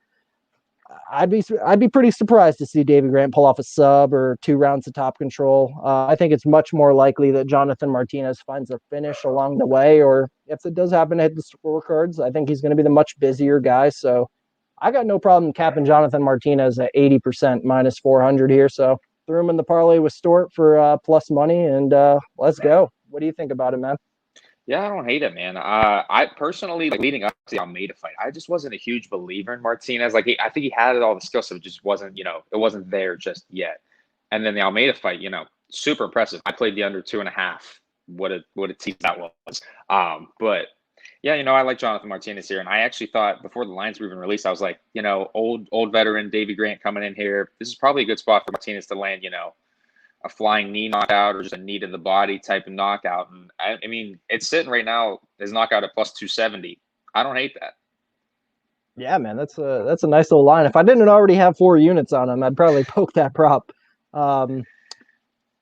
I'd be pretty surprised to see Davey Grant pull off a sub or 2 rounds of top control. I think it's much more likely that Jonathan Martinez finds a finish along the way, or if it does happen to hit the scorecards, I think he's going to be the much busier guy. So I got no problem capping Jonathan Martinez at 80% minus 400 here. So threw him in the parlay with Stort for plus money, and let's go. What do you think about it, man? Yeah, I don't hate it, man. I personally, like, leading up to the Almeida fight, I just wasn't a huge believer in Martinez. Like, I think he had all the skills, so it just wasn't, it wasn't there just yet. And then the Almeida fight, super impressive. I played the under 2.5. What a tease that was. But yeah, I like Jonathan Martinez here, and I actually thought before the lines were even released, I was like, old veteran Davey Grant coming in here. This is probably a good spot for Martinez to land, a flying knee knockout or just a knee to the body type of knockout. And I mean, it's sitting right now, his knockout at plus 270. I don't hate that. Yeah, man, that's a nice little line. If I didn't already have 4 units on him, I'd probably poke that prop. Um,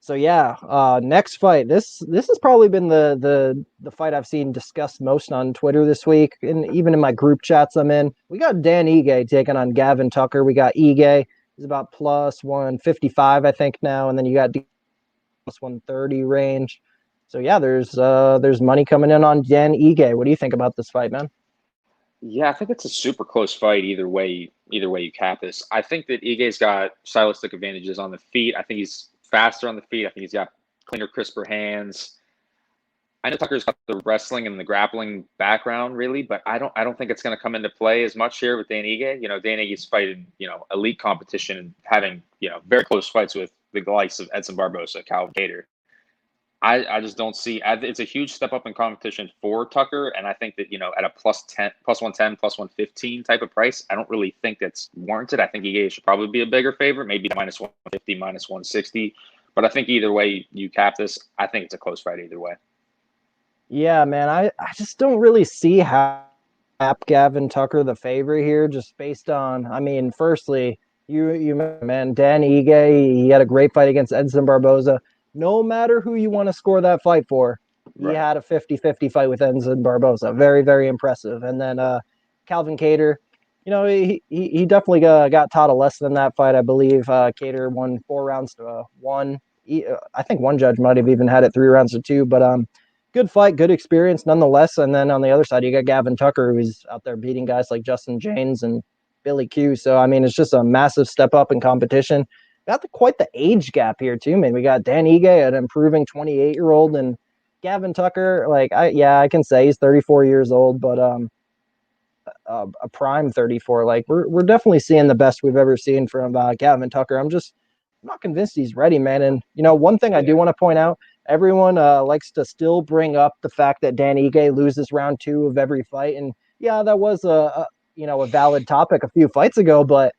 so yeah, next fight. This has probably been the fight I've seen discussed most on Twitter this week, and even in my group chats I'm in. We got Dan Ige taking on Gavin Tucker. We got Ige. He's about plus 155, I think now, and then you got plus 130 range. So yeah, there's money coming in on Dan Ige. What do you think about this fight, man? Yeah, I think it's a super close fight either way. Either way you cap this, I think that Ige's got stylistic advantages on the feet. I think he's faster on the feet. I think he's got cleaner, crisper hands. I know Tucker's got the wrestling and the grappling background, really, but I don't think it's going to come into play as much here with Dan Ige. Dan Ige's fighting, elite competition and having, very close fights with the likes of Edson Barbosa, Calvin Kattar. I just don't see. It's a huge step up in competition for Tucker, and I think that at a plus 10, plus 110, plus 115 type of price, I don't really think that's warranted. I think Ige should probably be a bigger favorite, maybe minus 150, minus 160. But I think either way you cap this, I think it's a close fight either way. Yeah, man, I just don't really see how Gavin Tucker the favorite here, just based on. I mean, firstly, you man, Dan Ige, he had a great fight against Edson Barboza. No matter who you want to score that fight for, he Right. had a 50-50 fight with Edson Barboza. Very, very impressive. And then Calvin Kattar, he definitely got taught a lesson in that fight. I believe Kattar won 4 rounds to one. I think one judge might have even had it 3 rounds to two, but good fight, good experience nonetheless. And then on the other side, you got Gavin Tucker, who's out there beating guys like Justin James and Billy Q. So, I mean, it's just a massive step up in competition. Got quite the age gap here, too, man. We got Dan Ige, an improving 28-year-old, and Gavin Tucker, I can say he's 34 years old, but a prime 34. Like, we're definitely seeing the best we've ever seen from Gavin Tucker. I'm not convinced he's ready, man. And, one thing I do want to point out, everyone likes to still bring up the fact that Dan Ige loses round 2 of every fight. And yeah, that was a valid topic a few fights ago, but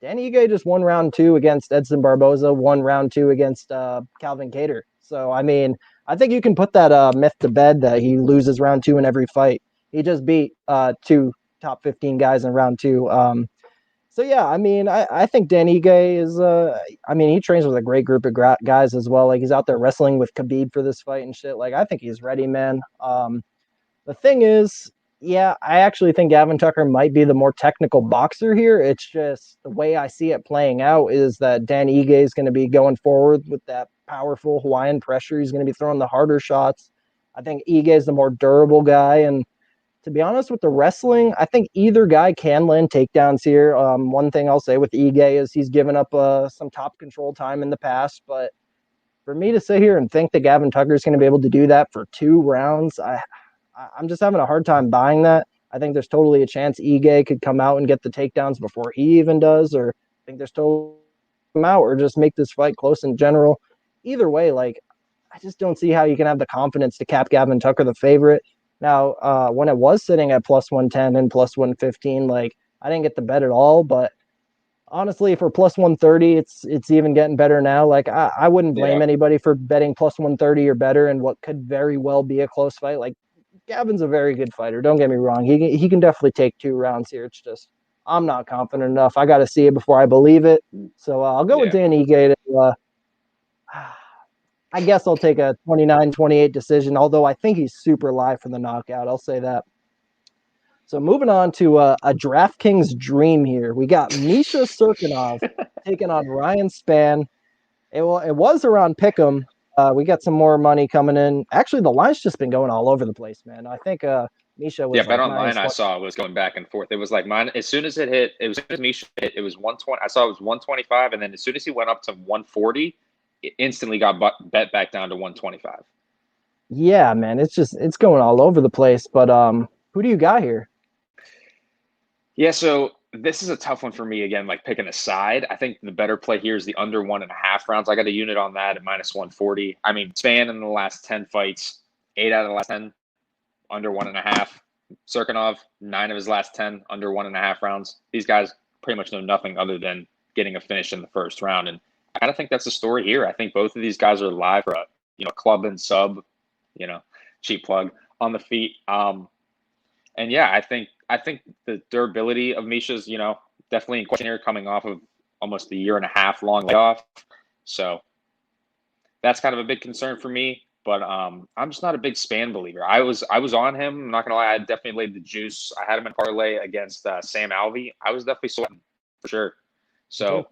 Dan Ige just won round 2 against Edson Barboza, won round 2 against Calvin Kattar. So, I mean, I think you can put that myth to bed that he loses round 2 in every fight. He just beat 2 top 15 guys in round 2. So yeah, I mean, I think Dan Ige is. I mean, he trains with a great group of guys as well. Like, he's out there wrestling with Khabib for this fight and shit. Like, I think he's ready, man. The thing is, yeah, I actually think Gavin Tucker might be the more technical boxer here. It's just the way I see it playing out is that Dan Ige is going to be going forward with that powerful Hawaiian pressure. He's going to be throwing the harder shots. I think Ige is the more durable guy, and to be honest with the wrestling, I think either guy can land takedowns here. One thing I'll say with Ige is he's given up some top control time in the past, but for me to sit here and think that Gavin Tucker is going to be able to do that for 2 rounds, I'm just having a hard time buying that. I think there's totally a chance Ige could come out and get the takedowns before he even does, or I think there's totally come out or just make this fight close in general. Either way, like, I just don't see how you can have the confidence to cap Gavin Tucker the favorite. Now, when it was sitting at plus 110 and plus 115, like, I didn't get the bet at all, but honestly, for plus 130, it's even getting better now. Like, I wouldn't blame anybody for betting plus 130 or better in what could very well be a close fight. Like, Gavin's a very good fighter. Don't get me wrong. He can definitely take 2 rounds here. It's just I'm not confident enough. I got to see it before I believe it. So I'll go with Dan Ige. I guess I'll take a 29-28 decision, although I think he's super live for the knockout. I'll say that. So moving on to a DraftKings dream here. We got Misha Serkinov taking on Ryan Spann. It was around Pick'em. We got some more money coming in. Actually, the line's just been going all over the place, man. I think Misha Yeah, was Bet like Online minus I one. saw was going back and forth. It was like mine as soon as it hit, it was as soon as Misha hit, it was 120. I saw it was 125, and then as soon as he went up to 140, it instantly got bet back down to 125. Yeah, man, it's going all over the place. But who do you got here? Yeah, so this is a tough one for me again, like picking a side. I think the better play here is the under 1.5 rounds. I got a unit on that at minus 140. I mean, Span in the last 10 fights, 8 out of the last 10, under 1.5. Serkinov, 9 of his last 10, under 1.5 rounds. These guys pretty much know nothing other than getting a finish in the first round. And I kind of think that's the story here. I think both of these guys are live for a club and sub, you know, cheap plug on the feet. And yeah, I think the durability of Misha's, definitely in question here, coming off of almost a year and a half long layoff. So that's kind of a big concern for me. But I'm just not a big Span believer. I was on him. I'm not gonna lie. I definitely laid the juice. I had him in parlay against Sam Alvey. I was definitely sweating for sure. Me too. So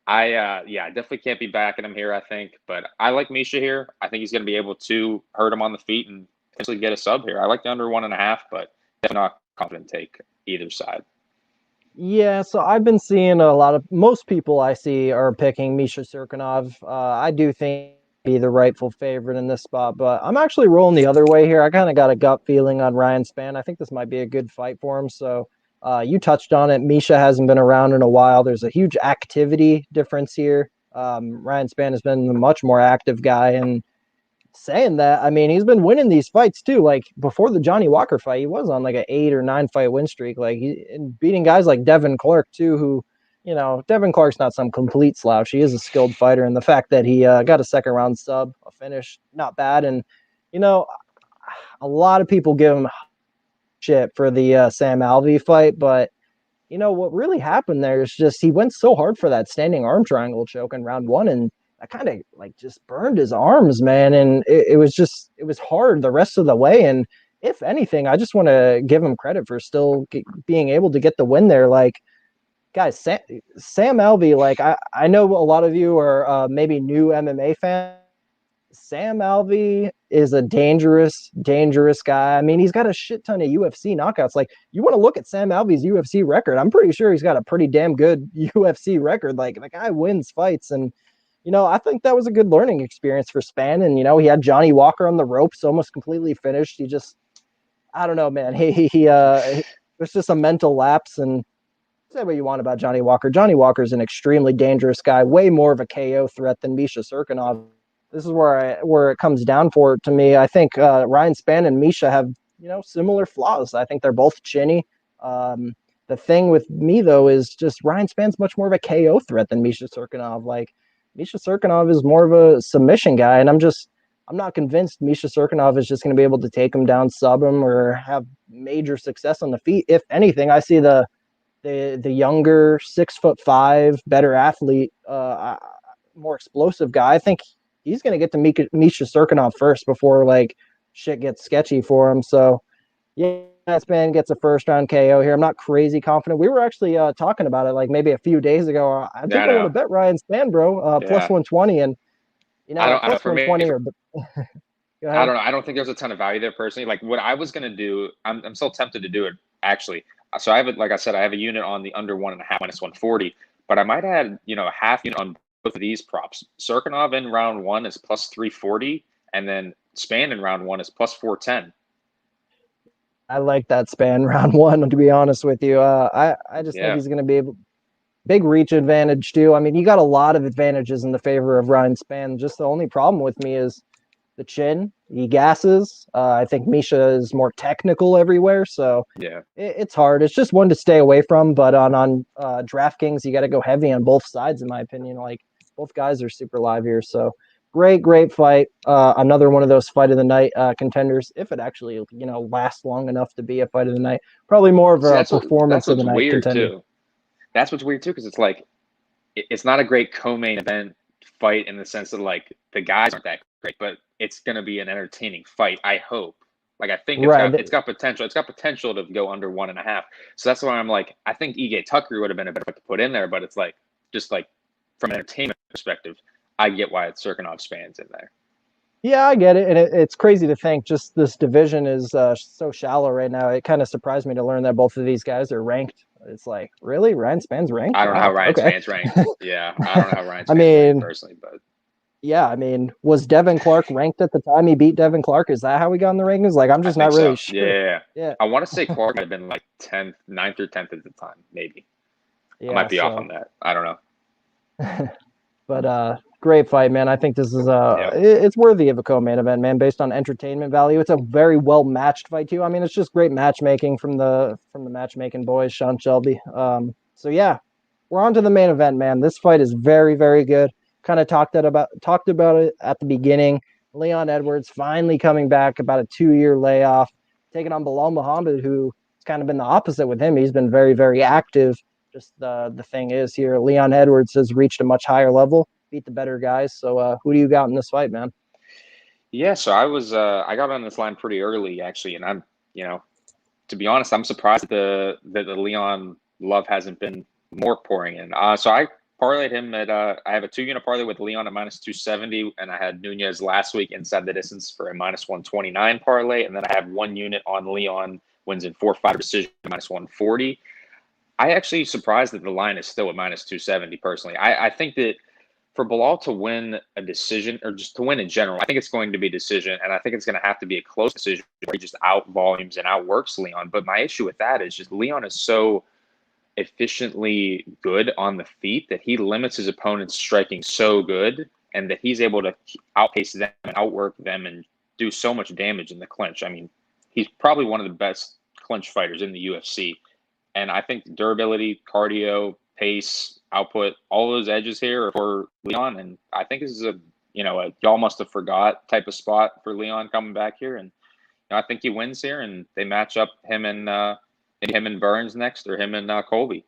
I definitely can't be backing him here. I think, but I like Misha here. I think he's gonna be able to hurt him on the feet and potentially get a sub here. I like the under 1.5, but definitely not confident take either side. Yeah, so I've been seeing a lot of most people I see are picking Misha Serkinov. I do think be the rightful favorite in this spot, but I'm actually rolling the other way here. I kind of got a gut feeling on Ryan Spann. I think this might be a good fight for him. So you touched on it. Misha hasn't been around in a while. There's a huge activity difference here. Ryan Spann has been a much more active guy, and saying that, I mean, he's been winning these fights too. Like before the Johnny Walker fight, he was on like an 8 or 9 fight win streak. Like he and beating guys like Devin Clark too, who, Devin Clark's not some complete slouch. He is a skilled fighter, and the fact that he got a second round sub, a finish, not bad. And you know, a lot of people give him shit for the Sam Alvey fight, but what really happened there is just he went so hard for that standing arm triangle choke in round one, and that kind of like just burned his arms, man. And it was hard the rest of the way. And if anything, I just want to give him credit for still being able to get the win there. Like, guys, Sam Alvey, like I know a lot of you are maybe new MMA fans. Sam Alvey is a dangerous, dangerous guy. I mean, he's got a shit ton of UFC knockouts. Like, you want to look at Sam Alvey's UFC record. I'm pretty sure he's got a pretty damn good UFC record. Like, the guy wins fights. And, I think that was a good learning experience for Spann. And, he had Johnny Walker on the ropes, almost completely finished. He just, I don't know, man. It was just a mental lapse. And say what you want about Johnny Walker. Johnny Walker is an extremely dangerous guy, way more of a KO threat than Misha Serkinov. This is where it comes down for to me. I think Ryan Spann and Misha have similar flaws. I think they're both chinny. The thing with me though is just Ryan Spann's much more of a KO threat than Misha Serkinov. Like Misha Serkinov is more of a submission guy, and I'm not convinced Misha Serkinov is just going to be able to take him down, sub him, or have major success on the feet. If anything, I see the younger 6'5", better athlete, more explosive guy. I think he's going to get to Misha Serkinov first before like shit gets sketchy for him. So yeah, Spann gets a first round KO here. I'm not crazy confident. We were actually talking about it like maybe a few days ago. I Yeah, think I I want to know. bet Ryan Spann, bro, plus Yeah, 120, and I don't. plus For me, 120 or go I ahead. don't know. I don't think there's a ton of value there personally. Like what I was gonna do, I'm still tempted to do it actually. So I have it, like I said, I have a unit on the under 1.5 minus 140, but I might add, a half unit on both of these props. Serkinov in round one is plus 340, and then Span in round one is plus 410. I like that Spann round one, to be honest with you. I just think Yeah. he's going to be able big reach advantage too. I mean, you got a lot of advantages in the favor of Ryan Spann. Just the only problem with me is the chin. He gasses. I think Misha is more technical everywhere, so Yeah. it's hard. It's just one to stay away from. But on DraftKings, you got to go heavy on both sides, in my opinion. Like both guys are super live here, so great fight. Another one of those fight of the night contenders, if it actually lasts long enough to be a fight of the night. Probably more of See, a that's performance of the what's night weird contender. too. That's what's weird too, because it's like it's not a great co-main event fight in the sense that like the guys aren't that great, but it's going to be an entertaining fight. I hope. Like I think Right. it's got potential. It's got potential to go under 1.5. So that's why I'm like, I think Ige Tucker would have been a better fight to put in there, but it's like just like from an entertainment perspective, I get why Serkinov spans in there. Yeah, I get it, and it's crazy to think just this division is so shallow right now. It kind of surprised me to learn that both of these guys are ranked. It's like, really, Ryan Span's ranked? I don't know how Wow, Ryan okay. Span's ranked. Yeah, I don't know how Ryan I Span's ranked mean, personally, but yeah, I mean, was Devin Clark ranked at the time he beat Devin Clark? Is that how we got in the rankings? Like, I'm I just think not really so. sure. Yeah. Yeah, I want to say Clark might have been like 10th, 9th or 10th at the time, maybe. I yeah. might be off So, on that. I don't know. but great fight, man. I think this is Yeah. it's worthy of a co-main event, man. Based on entertainment value, it's a very well matched fight too. I mean, it's just great matchmaking from the matchmaking boys, Sean Shelby. So yeah, we're on to the main event, man. This fight is very, very good. Kind of talked about it at the beginning. Leon Edwards finally coming back about a 2-year layoff, taking on Bilal Muhammad, who's kind of been the opposite with him. He's been very, very active. Just the thing is here, Leon Edwards has reached a much higher level, beat the better guys. So who do you got in this fight, man? Yeah, so I got on this line pretty early actually, and I'm, to be honest, I'm surprised that the Leon love hasn't been more pouring in. So I parlayed him at I have a 2-unit parlay with Leon at -270, and I had Nunez last week inside the distance for a -129 parlay, and then I have 1 unit on Leon wins in 4-5 decision -140. I actually surprised that the line is still at -270 personally. I think that for Bilal to win a decision or just to win in general, I think it's going to be decision, and I think it's going to have to be a close decision where he just out volumes and outworks Leon. But my issue with that is just Leon is so efficiently good on the feet that he limits his opponents striking so good, and that he's able to outpace them and outwork them and do so much damage in the clinch. I mean, he's probably one of the best clinch fighters in the UFC. And I think durability, cardio, pace, output, all those edges here are for Leon. And I think this is a y'all must have forgot type of spot for Leon coming back here. And I think he wins here, and they match up him and maybe him and Burns next, or him and Colby.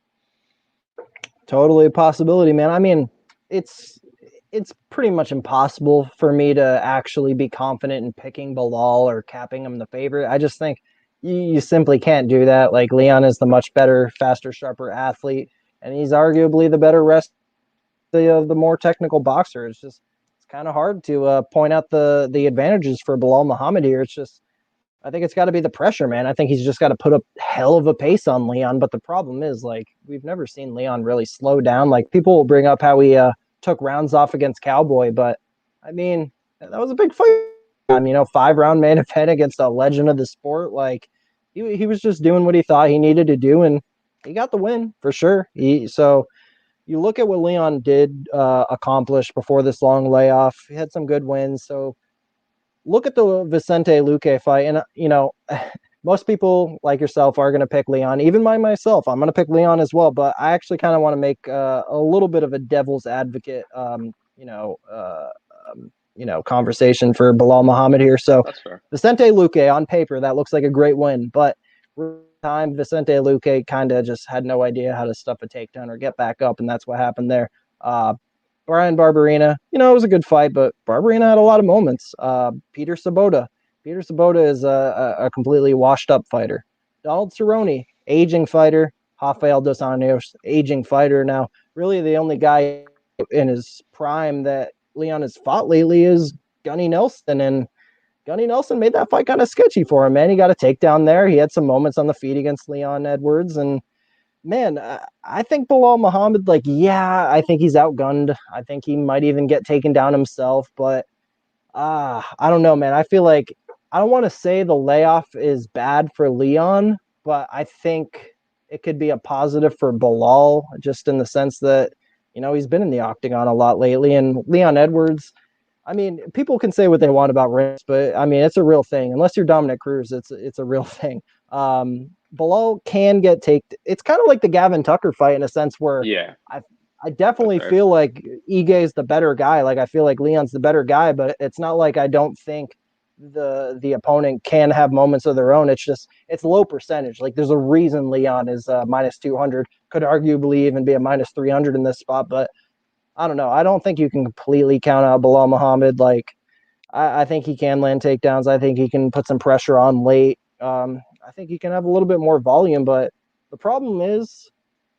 Totally a possibility, man. I mean, it's pretty much impossible for me to actually be confident in picking Bilal or capping him the favorite. I just think you simply can't do that. Like, Leon is the much better, faster, sharper athlete, and he's arguably the better the more technical boxer. It's kind of hard to point out the advantages for Bilal Muhammad here. It's just, I think it's got to be the pressure, man. I think he's just got to put up hell of a pace on Leon. But the problem is, like, we've never seen Leon really slow down. Like, people will bring up how he took rounds off against Cowboy, but I mean, that was a big fight. 5-round main event against a legend of the sport. Like, he was just doing what he thought he needed to do, and he got the win for sure. So you look at what Leon did accomplish before this long layoff. He had some good wins. So look at the Vicente Luque fight, and most people like yourself are going to pick Leon. Even myself, I'm going to pick Leon as well. But I actually kind of want to make a little bit of a devil's advocate, conversation for Bilal Muhammad here. So That's fair. Vicente Luque, on paper, that looks like a great win, but time Vicente Luque kind of just had no idea how to stuff a takedown or get back up, and that's what happened there. Brian Barberena, it was a good fight, but Barberena had a lot of moments. Peter Sabota is a completely washed up fighter. Donald Cerrone, aging fighter. Rafael dos Anjos, aging fighter. Now, really the only guy in his prime that Leon has fought lately is Gunny Nelson, and Gunny Nelson made that fight kind of sketchy for him, man. He got a takedown there. He had some moments on the feet against Leon Edwards, and man, I think Bilal Muhammad, I think he's outgunned. I think he might even get taken down himself, but I don't know, man. I feel like I don't want to say the layoff is bad for Leon, but I think it could be a positive for Bilal, just in the sense that, he's been in the octagon a lot lately, and Leon Edwards, I mean, people can say what they want about rings, but I mean, it's a real thing. Unless you're Dominic Cruz, it's a real thing. Bilal can get taked. It's kind of like the Gavin Tucker fight in a sense where Yeah. I definitely feel like Ige is the better guy. Like, I feel like Leon's the better guy, but it's not like I don't think the opponent can have moments of their own. It's just, it's low percentage. Like, there's a reason Leon is -200, could arguably even be a -300 in this spot, but I don't know. I don't think you can completely count out Bilal Muhammad. Like, I think he can land takedowns. I think he can put some pressure on late. I think he can have a little bit more volume, but the problem is,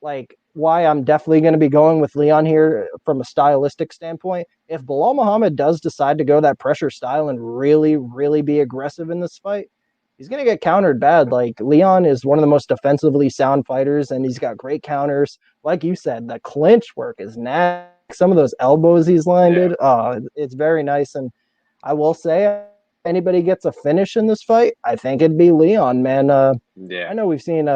like, why I'm definitely going to be going with Leon here from a stylistic standpoint. If Bilal Muhammad does decide to go that pressure style and really, really be aggressive in this fight, he's going to get countered bad. Like, Leon is one of the most defensively sound fighters, and he's got great counters. Like you said, the clinch work is nasty. Some of those elbows he's landed, it's very nice. And I will say, anybody gets a finish in this fight, I think it'd be Leon, man. I Yeah, know we've seen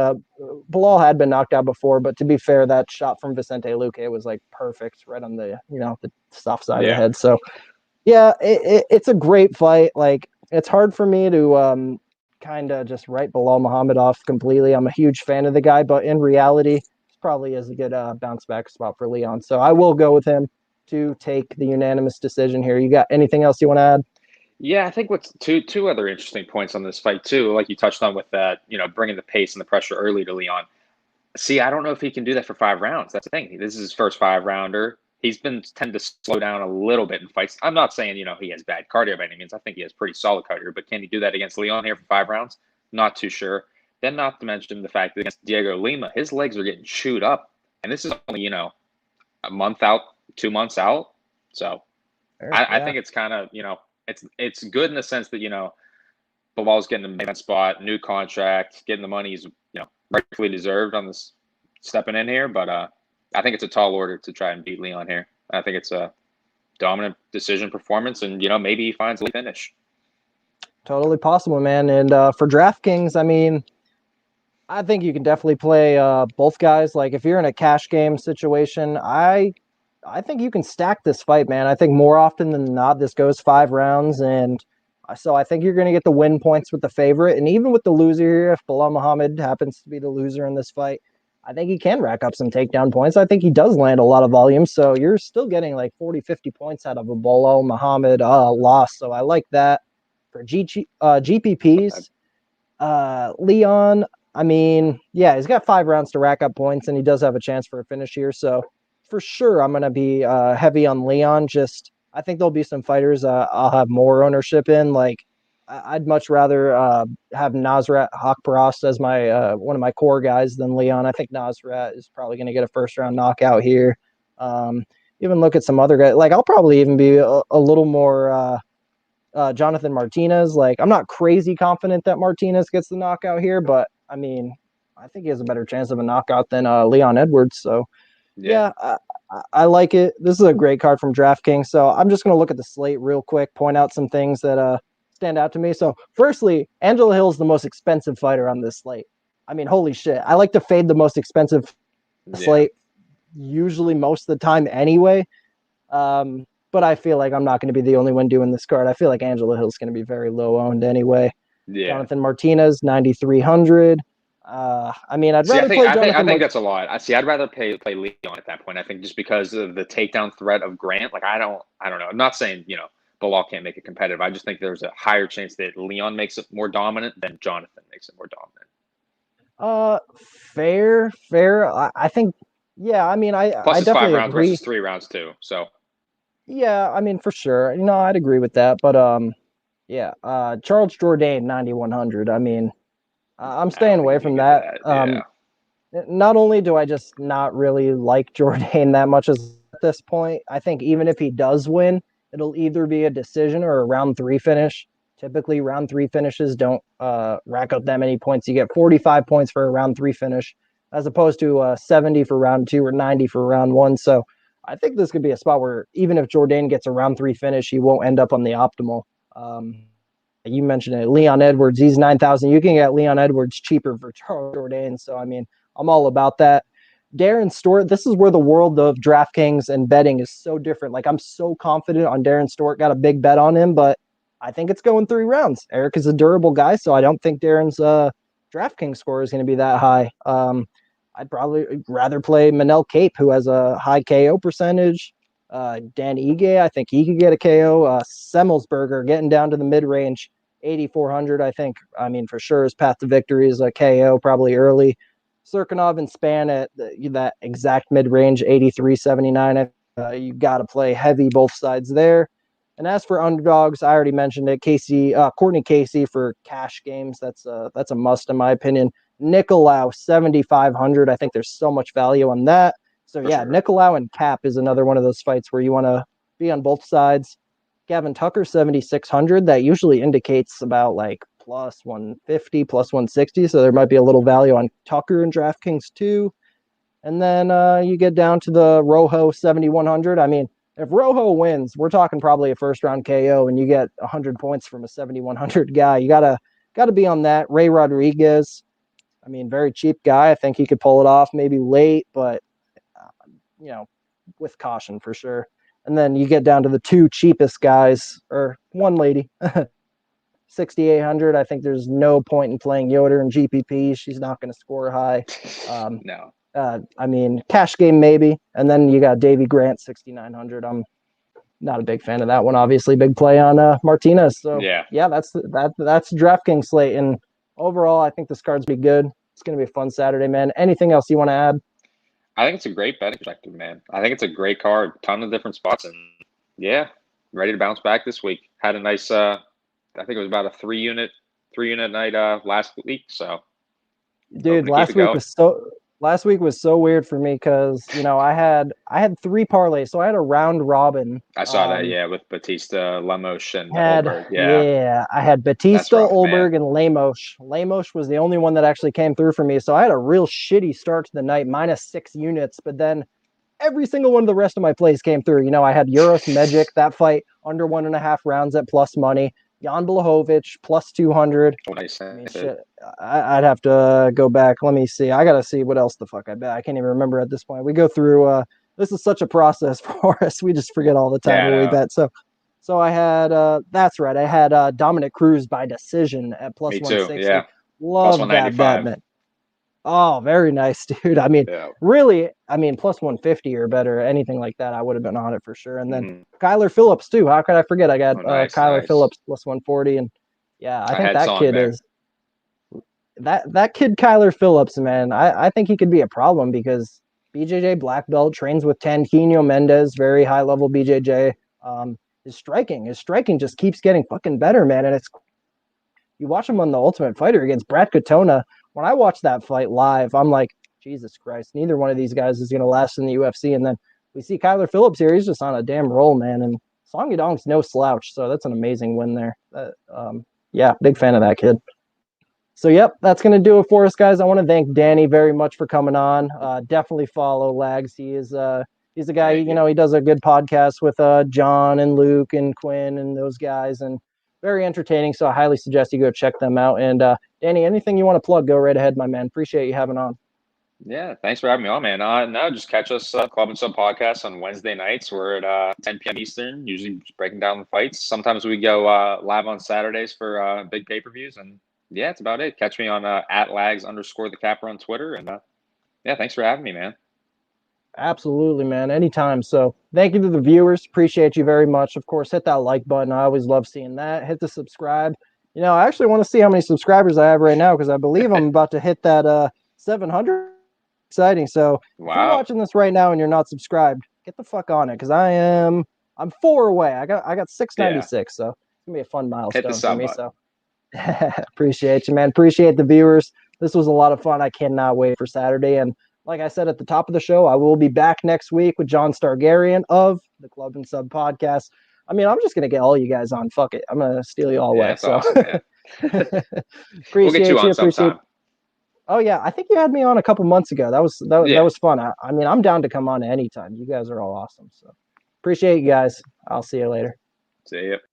Bilal had been knocked out before, but to be fair, that shot from Vicente Luque was like perfect, right on the the soft side of the yeah. head. So yeah, it's a great fight. Like, it's hard for me to kind of just write Bilal Muhammad off completely. I'm a huge fan of the guy, but in reality, this probably is a good bounce back spot for Leon. So I will go with him to take the unanimous decision here. You got anything else you want to add? Yeah, I think what's two other interesting points on this fight too, like you touched on with that, bringing the pace and the pressure early to Leon. See, I don't know if he can do that for 5 rounds. That's the thing. This is his first 5 rounder. He's been tend to slow down a little bit in fights. I'm not saying, he has bad cardio by any means. I think he has pretty solid cardio, but can he do that against Leon here for 5 rounds? Not too sure. Then not to mention the fact that against Diego Lima, his legs are getting chewed up. And this is only, a month out, 2 months out. So I Yeah, think it's kind of, it's good in the sense that, Bilal's getting the main spot, new contract, getting the money he's, rightfully deserved on this stepping in here. But I think it's a tall order to try and beat Leon here. I think it's a dominant decision performance, and maybe he finds a finish. totally possible, man. And for DraftKings, I mean, I think you can definitely play both guys. Like, if you're in a cash game situation, I think you can stack this fight, man. I think more often than not, this goes 5 rounds, and so I think you're going to get the win points with the favorite, and even with the loser here, if Bilal Muhammad happens to be the loser in this fight, I think he can rack up some takedown points. I think he does land a lot of volume, so you're still getting like 40, 50 points out of a Bilal Muhammad loss. So I like that. For GPPs, Leon, I mean, yeah, he's got 5 rounds to rack up points, and he does have a chance for a finish here. So for sure, I'm going to be heavy on Leon. Just, I think there'll be some fighters I'll have more ownership in. Like, I'd much rather have Nasrat Haqparast as my one of my core guys than Leon. I think Nasrat is probably going to get a first round knockout here. Um, Even look at some other guys. Like, I'll probably even be a little more Jonathan Martinez. Like, I'm not crazy confident that Martinez gets the knockout here, but I mean, I think he has a better chance of a knockout than Leon Edwards. So Yeah. yeah, I like it. This is a great card from DraftKings. So I'm just going to look at the slate real quick, point out some things that stand out to me. So firstly, Angela Hill is the most expensive fighter on this slate. I mean, holy shit. I like to fade the most expensive Yeah. slate usually most of the time anyway. But I feel like I'm not going to be the only one doing this card. I feel like Angela Hill's going to be very low owned anyway. Yeah. Jonathan Martinez, 9,300. I mean, I'd See, I rather think play I think I Jonathan think Martinez. that's a lot. I see. I'd rather play Leon at that point. I think just because of the takedown threat of Grant. Like I don't know. I'm not saying Bilal can't make it competitive. I just think there's a higher chance that Leon makes it more dominant than Jonathan makes it more dominant. Fair. I think, yeah. I mean, Plus, I it's five definitely rounds agree. versus 3 rounds too. So Yeah, I mean, for sure. I'd agree with that. But yeah. Charles Jourdain, 9,100. I mean, I'm I staying don't think away he's gonna from get to that. that. Yeah. Not only do I just not really like Jourdain that much as at this point, I think even if he does win, it'll either be a decision or a round three finish. Typically, round three finishes don't rack up that many points. You get 45 points for a round three finish, as opposed to 70 for round two or 90 for round one. So I think this could be a spot where even if Jourdain gets a round three finish, he won't end up on the optimal. You mentioned it, Leon Edwards. He's 9,000. You can get Leon Edwards cheaper for Charles Jourdain. So I mean, I'm all about that. Darren Stewart, this is where the world of DraftKings and betting is so different. Like, I'm so confident on Darren Stewart, got a big bet on him, but I think it's going 3 rounds. Eric is a durable guy, so I don't think Darren's DraftKings score is going to be that high. I'd probably rather play Manel Cape, who has a high KO percentage. Dan Ige, I think he could get a KO. Semmelsberger getting down to the mid range, 8,400. I think, I mean, for sure his path to victory is a KO, probably early. Serkinov and Span at that exact mid range, 83.79. You got to play heavy both sides there. And as for underdogs, I already mentioned it. Courtney Casey for cash games. That's a must in my opinion. Nicolau 7,500. I think there's so much value on that. So For yeah, sure. Nicolau and Cap is another one of those fights where you want to be on both sides. Gavin Tucker 7,600. That usually indicates about like plus 150, plus 160. So there might be a little value on Tucker in DraftKings too. And then you get down to the Rojo 7,100. I mean, if Rojo wins, we're talking probably a first round KO, and you get 100 points from a 7,100 guy. You gotta be on that. Ray Rodriguez, I mean, very cheap guy. I think he could pull it off, maybe late, but you know, with caution for sure. And then you get down to the two cheapest guys, or one lady, 6,800. I think there's no point in playing Yoder in GPP. She's not going to score high. No. I mean, cash game maybe, and then you got Davy Grant 6,900. I'm not a big fan of that one. Obviously, big play on Martinez. So yeah, that's DraftKings slate. And overall, I think this card's be good. It's going to be a fun Saturday, man. Anything else you want to add? I think it's a great betting perspective, man. I think it's a great card, ton of different spots, and yeah, ready to bounce back this week. Had a nice, I think it was about a three unit night last week. So, Dude, last week was so weird for me because I had 3 parlays, so I had a round robin. I saw that, yeah, with Batista, Lemos, and Had Olberg. Yeah, I had Batista, rough, Olberg, man. and Lemos. Lemos was the only one that actually came through for me, so I had a real shitty start to the night, -6 units. But then every single one of the rest of my plays came through. I had Uros Megic, that fight under 1.5 rounds at plus money. Jan Blachowicz plus 200. Oh, nice. I mean, shit. I'd have to go back. Let me see. I gotta see what else the fuck I bet. I can't even remember at this point. We go through. This is such a process for us. We just forget all the time what we bet. So I had. That's right. I had Dominic Cruz by decision at plus Me too. 160. Yeah. Love that bet, man. Oh, very nice, dude. I mean, really, plus 150 or better, anything like that, I would have been on it for sure. And then Kyler Phillips too. How could I forget? I got Kyler Phillips plus 140, and yeah, I think that kid is that kid Kyler Phillips, man. I think he could be a problem because BJJ black belt trains with Tanquinho Mendez, very high level BJJ. His striking just keeps getting fucking better, man. And you watch him on the Ultimate Fighter against Brad Katona. When I watched that fight live, I'm like, Jesus Christ, neither one of these guys is going to last in the UFC. And then we see Kyler Phillips here. He's just on a damn roll, man. And Song Yadong's no slouch. So that's an amazing win there. Yeah, big fan of that kid. So, yep, that's going to do it for us, guys. I want to thank Danny very much for coming on. Definitely follow Lags. He's a guy, he does a good podcast with John and Luke and Quinn and those guys. And very entertaining. So I highly suggest you go check them out. And Danny, anything you want to plug, go right ahead, my man. Appreciate you having on. Yeah, thanks for having me on, man. No, just catch us Club and Sub podcast on Wednesday nights. We're at 10 p.m. Eastern, usually just breaking down the fights. Sometimes we go live on Saturdays for big pay-per-views. And yeah, that's about it. Catch me on @lags_the_capper on Twitter. And yeah, thanks for having me, man. Absolutely, man. Anytime. So thank you to the viewers. Appreciate you very much. Of course, hit that like button. I always love seeing that. Hit the subscribe. I actually want to see how many subscribers I have right now because I believe I'm about to hit that 700. Exciting. So if you're watching this right now and you're not subscribed, get the fuck on it because I'm 4 away. I got 696. Yeah. So it's gonna be a fun milestone for me. So appreciate you, man. Appreciate the viewers. This was a lot of fun. I cannot wait for Saturday. And like I said at the top of the show, I will be back next week with John Stargarian of the Club and Sub podcast. I mean, I'm just going to get all you guys on. Fuck it. I'm going to steal you all away. That's awesome, man. Appreciate we'll get you on sometime. Oh, yeah. I think you had me on a couple months ago. That was fun. I mean, I'm down to come on anytime. You guys are all awesome. So appreciate you guys. I'll see you later. See you.